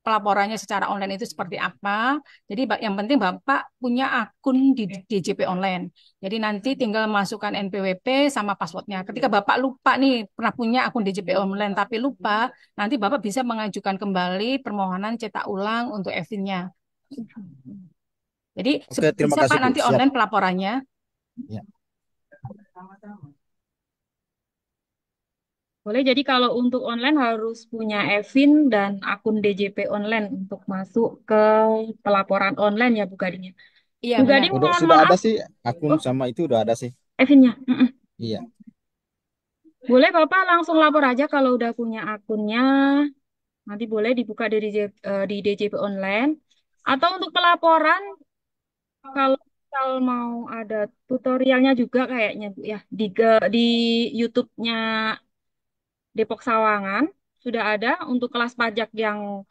pelaporannya secara online itu seperti apa. Jadi yang penting Bapak punya akun di DJP online. Jadi nanti tinggal masukkan NPWP sama passwordnya. Ketika Bapak lupa nih pernah punya akun DJP online tapi lupa, nanti Bapak bisa mengajukan kembali permohonan cetak ulang untuk EVIN-nya. Jadi Oke, terima bisa kasih Pak Bu. nanti Siap. online pelaporannya. Ya. Boleh, jadi kalau untuk online harus punya EVIN dan akun DJP online untuk masuk ke pelaporan online ya Bu Gading ya. Iya Bu benar. Gading Udah mohon sudah ada maaf. sih akun Oh, sama itu udah ada sih. EVIN-nya. Iya. Boleh Bapak langsung lapor aja kalau udah punya akunnya. Nanti boleh dibuka di DJP online. Atau untuk pelaporan, kalau misal mau ada tutorialnya juga kayaknya Bu ya. Di YouTube-nya Depok Sawangan sudah ada untuk kelas pajak yang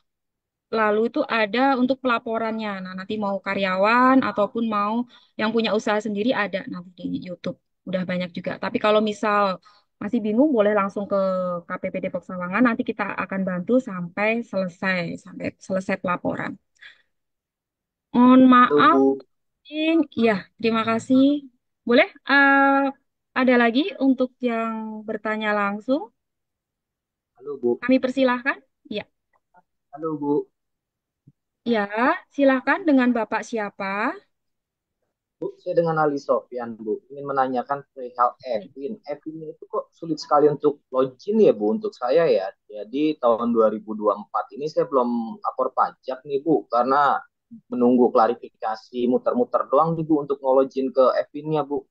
lalu itu ada untuk pelaporannya. Nah, nanti mau karyawan ataupun mau yang punya usaha sendiri ada nanti di YouTube. Udah banyak juga. Tapi kalau misal masih bingung, boleh langsung ke KPP Depok Sawangan. Nanti kita akan bantu sampai selesai pelaporan. Mohon Halo maaf, Bu, iya, terima kasih. Boleh ada lagi untuk yang bertanya langsung? halo Bu, Kami persilahkan. Ya, halo Bu. ya, silakan dengan Bapak siapa? Bu, saya dengan Ali Sofyan Bu, ingin menanyakan perihal Baik. Evin. Evinnya itu kok sulit sekali untuk login ya Bu untuk saya ya. Jadi tahun 2024 ini saya belum lapor pajak nih Bu, karena menunggu klarifikasi muter-muter doang nih Bu untuk nge-login ke Evinnya Bu.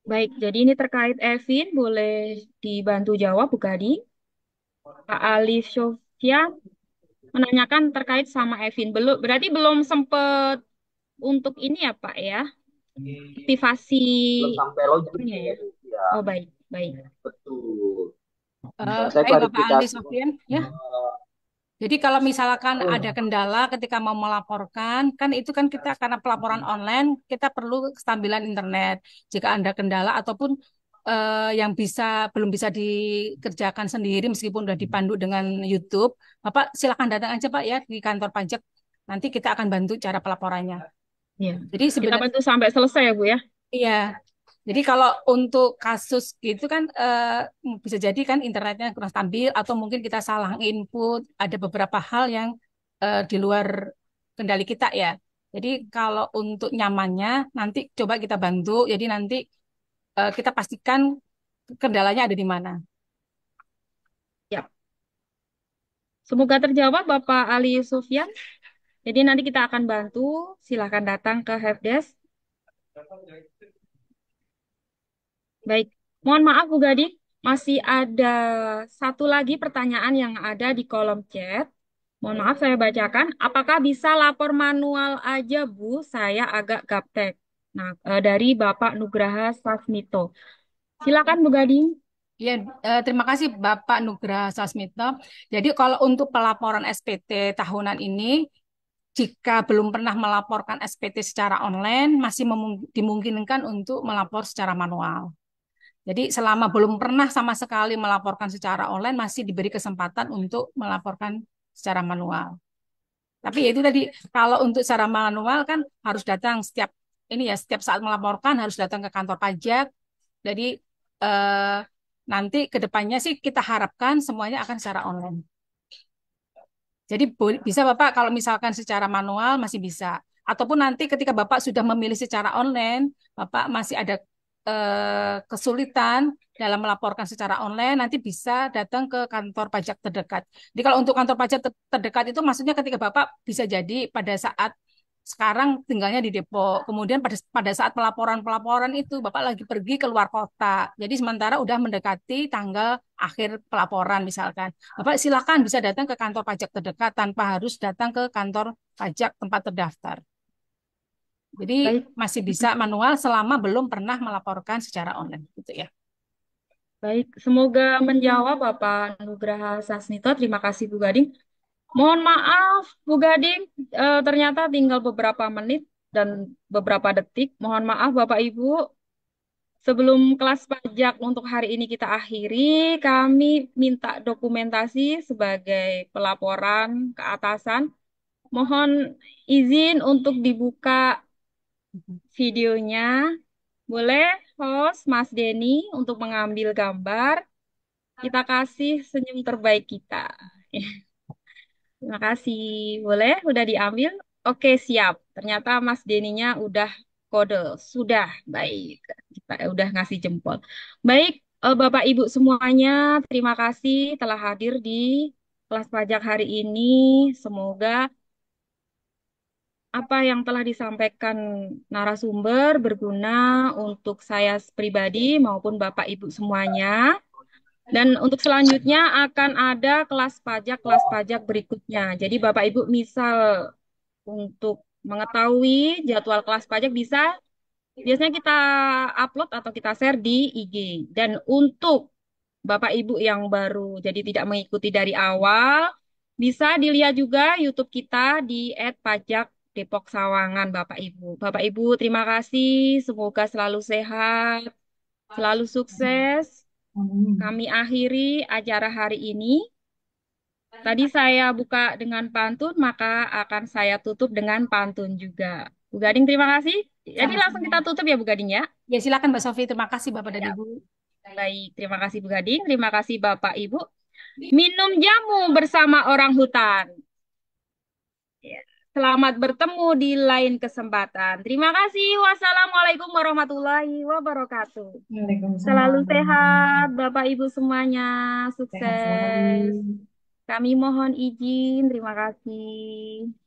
Baik, jadi ini terkait Evin, boleh dibantu jawab Bu Gading. Pak Alif Sofyan menanyakan terkait sama Evin. Belum, berarti belum sempat untuk ini ya Pak ya, aktivasi Belum sampai login akunnya ya ya. Bu. Ya, Oh baik, baik. betul. Saya Baik Bapak Andi klarifikasi. Sofian, ya. Jadi kalau misalkan ada eh, kendala ketika mau melaporkan, kan itu kan kita karena pelaporan online, kita perlu kestabilan internet. Jika ada kendala ataupun yang belum bisa dikerjakan sendiri meskipun sudah dipandu dengan YouTube, Bapak silakan datang aja Pak ya di kantor pajak. Nanti kita akan bantu cara pelaporannya. Ya, Jadi kita sebenarnya bantu sampai selesai ya Bu ya. iya. Jadi kalau untuk kasus gitu kan bisa jadi kan internetnya kurang stabil atau mungkin kita salah input, ada beberapa hal yang di luar kendali kita ya. Jadi kalau untuk nyamannya nanti coba kita bantu. Jadi nanti kita pastikan kendalanya ada di mana. Ya, semoga terjawab Bapak Ali Sufyan. Jadi nanti kita akan bantu. Silahkan datang ke helpdesk. Baik, mohon maaf Bu Gading, masih ada satu lagi pertanyaan yang ada di kolom chat. Mohon maaf saya bacakan. Apakah bisa lapor manual aja Bu? Saya agak gaptek. Nah, dari Bapak Nugraha Sasmito. Silakan Bu Gading. Ya, terima kasih Bapak Nugraha Sasmito. Jadi kalau untuk pelaporan SPT tahunan ini jika belum pernah melaporkan SPT secara online, masih dimungkinkan untuk melapor secara manual. Jadi selama belum pernah sama sekali melaporkan secara online, masih diberi kesempatan untuk melaporkan secara manual. Tapi ya itu tadi, kalau untuk secara manual kan harus datang setiap saat melaporkan harus datang ke kantor pajak. Jadi eh, nanti ke depannya sih kita harapkan semuanya akan secara online. Jadi bisa Bapak kalau misalkan secara manual masih bisa. Ataupun nanti ketika Bapak sudah memilih secara online, Bapak masih ada kesulitan dalam melaporkan secara online, nanti bisa datang ke kantor pajak terdekat. Jadi kalau untuk kantor pajak terdekat itu maksudnya ketika Bapak bisa jadi pada saat sekarang tinggalnya di Depok. Kemudian pada saat pelaporan-pelaporan itu Bapak lagi pergi ke luar kota. Jadi sementara udah mendekati tanggal akhir pelaporan misalkan. Bapak silakan bisa datang ke kantor pajak terdekat tanpa harus datang ke kantor pajak tempat terdaftar. Jadi Baik, masih bisa manual selama belum pernah melaporkan secara online gitu ya. baik. Semoga menjawab Bapak Nugraha Sasmito. Terima kasih Bu Gading. Mohon maaf, Bu Gading, ternyata tinggal beberapa menit dan beberapa detik. Mohon maaf, Bapak Ibu. Sebelum kelas pajak untuk hari ini kita akhiri, kami minta dokumentasi sebagai pelaporan ke atasan. Mohon izin untuk dibuka videonya. Boleh, host Mas Denny, untuk mengambil gambar. Kita kasih senyum terbaik kita. Terima kasih. Boleh? Udah diambil? Oke, siap. Ternyata Mas Deninya udah kode. Sudah. Baik. Kita udah ngasih jempol. Baik, Bapak Ibu semuanya, terima kasih telah hadir di kelas pajak hari ini. Semoga apa yang telah disampaikan narasumber berguna untuk saya pribadi maupun Bapak Ibu semuanya. Dan untuk selanjutnya akan ada kelas pajak berikutnya. Jadi Bapak Ibu misal untuk mengetahui jadwal kelas pajak biasanya kita upload atau kita share di IG. Dan untuk Bapak Ibu yang baru jadi tidak mengikuti dari awal, Bisa dilihat juga YouTube kita di @pajak Depok Sawangan, Bapak Ibu. Bapak Ibu, terima kasih. Semoga selalu sehat, selalu sukses. Amin. Kami akhiri acara hari ini. Tadi saya buka dengan pantun, maka akan saya tutup dengan pantun juga. Bu Gading, terima kasih. Jadi langsung Sama-sama. kita tutup ya, Bu Gading ya. Ya, silakan Mbak Sofi. Terima kasih Bapak dan Ya, Ibu. baik. Terima kasih Bu Gading. Terima kasih Bapak Ibu. Minum jamu bersama orang hutan. Ya. Selamat bertemu di lain kesempatan. Terima kasih. Wassalamualaikum warahmatullahi wabarakatuh. Selalu Waalaikumsalam. sehat, Bapak Ibu semuanya. Sehat selalu. Sukses. Kami mohon izin. Terima kasih.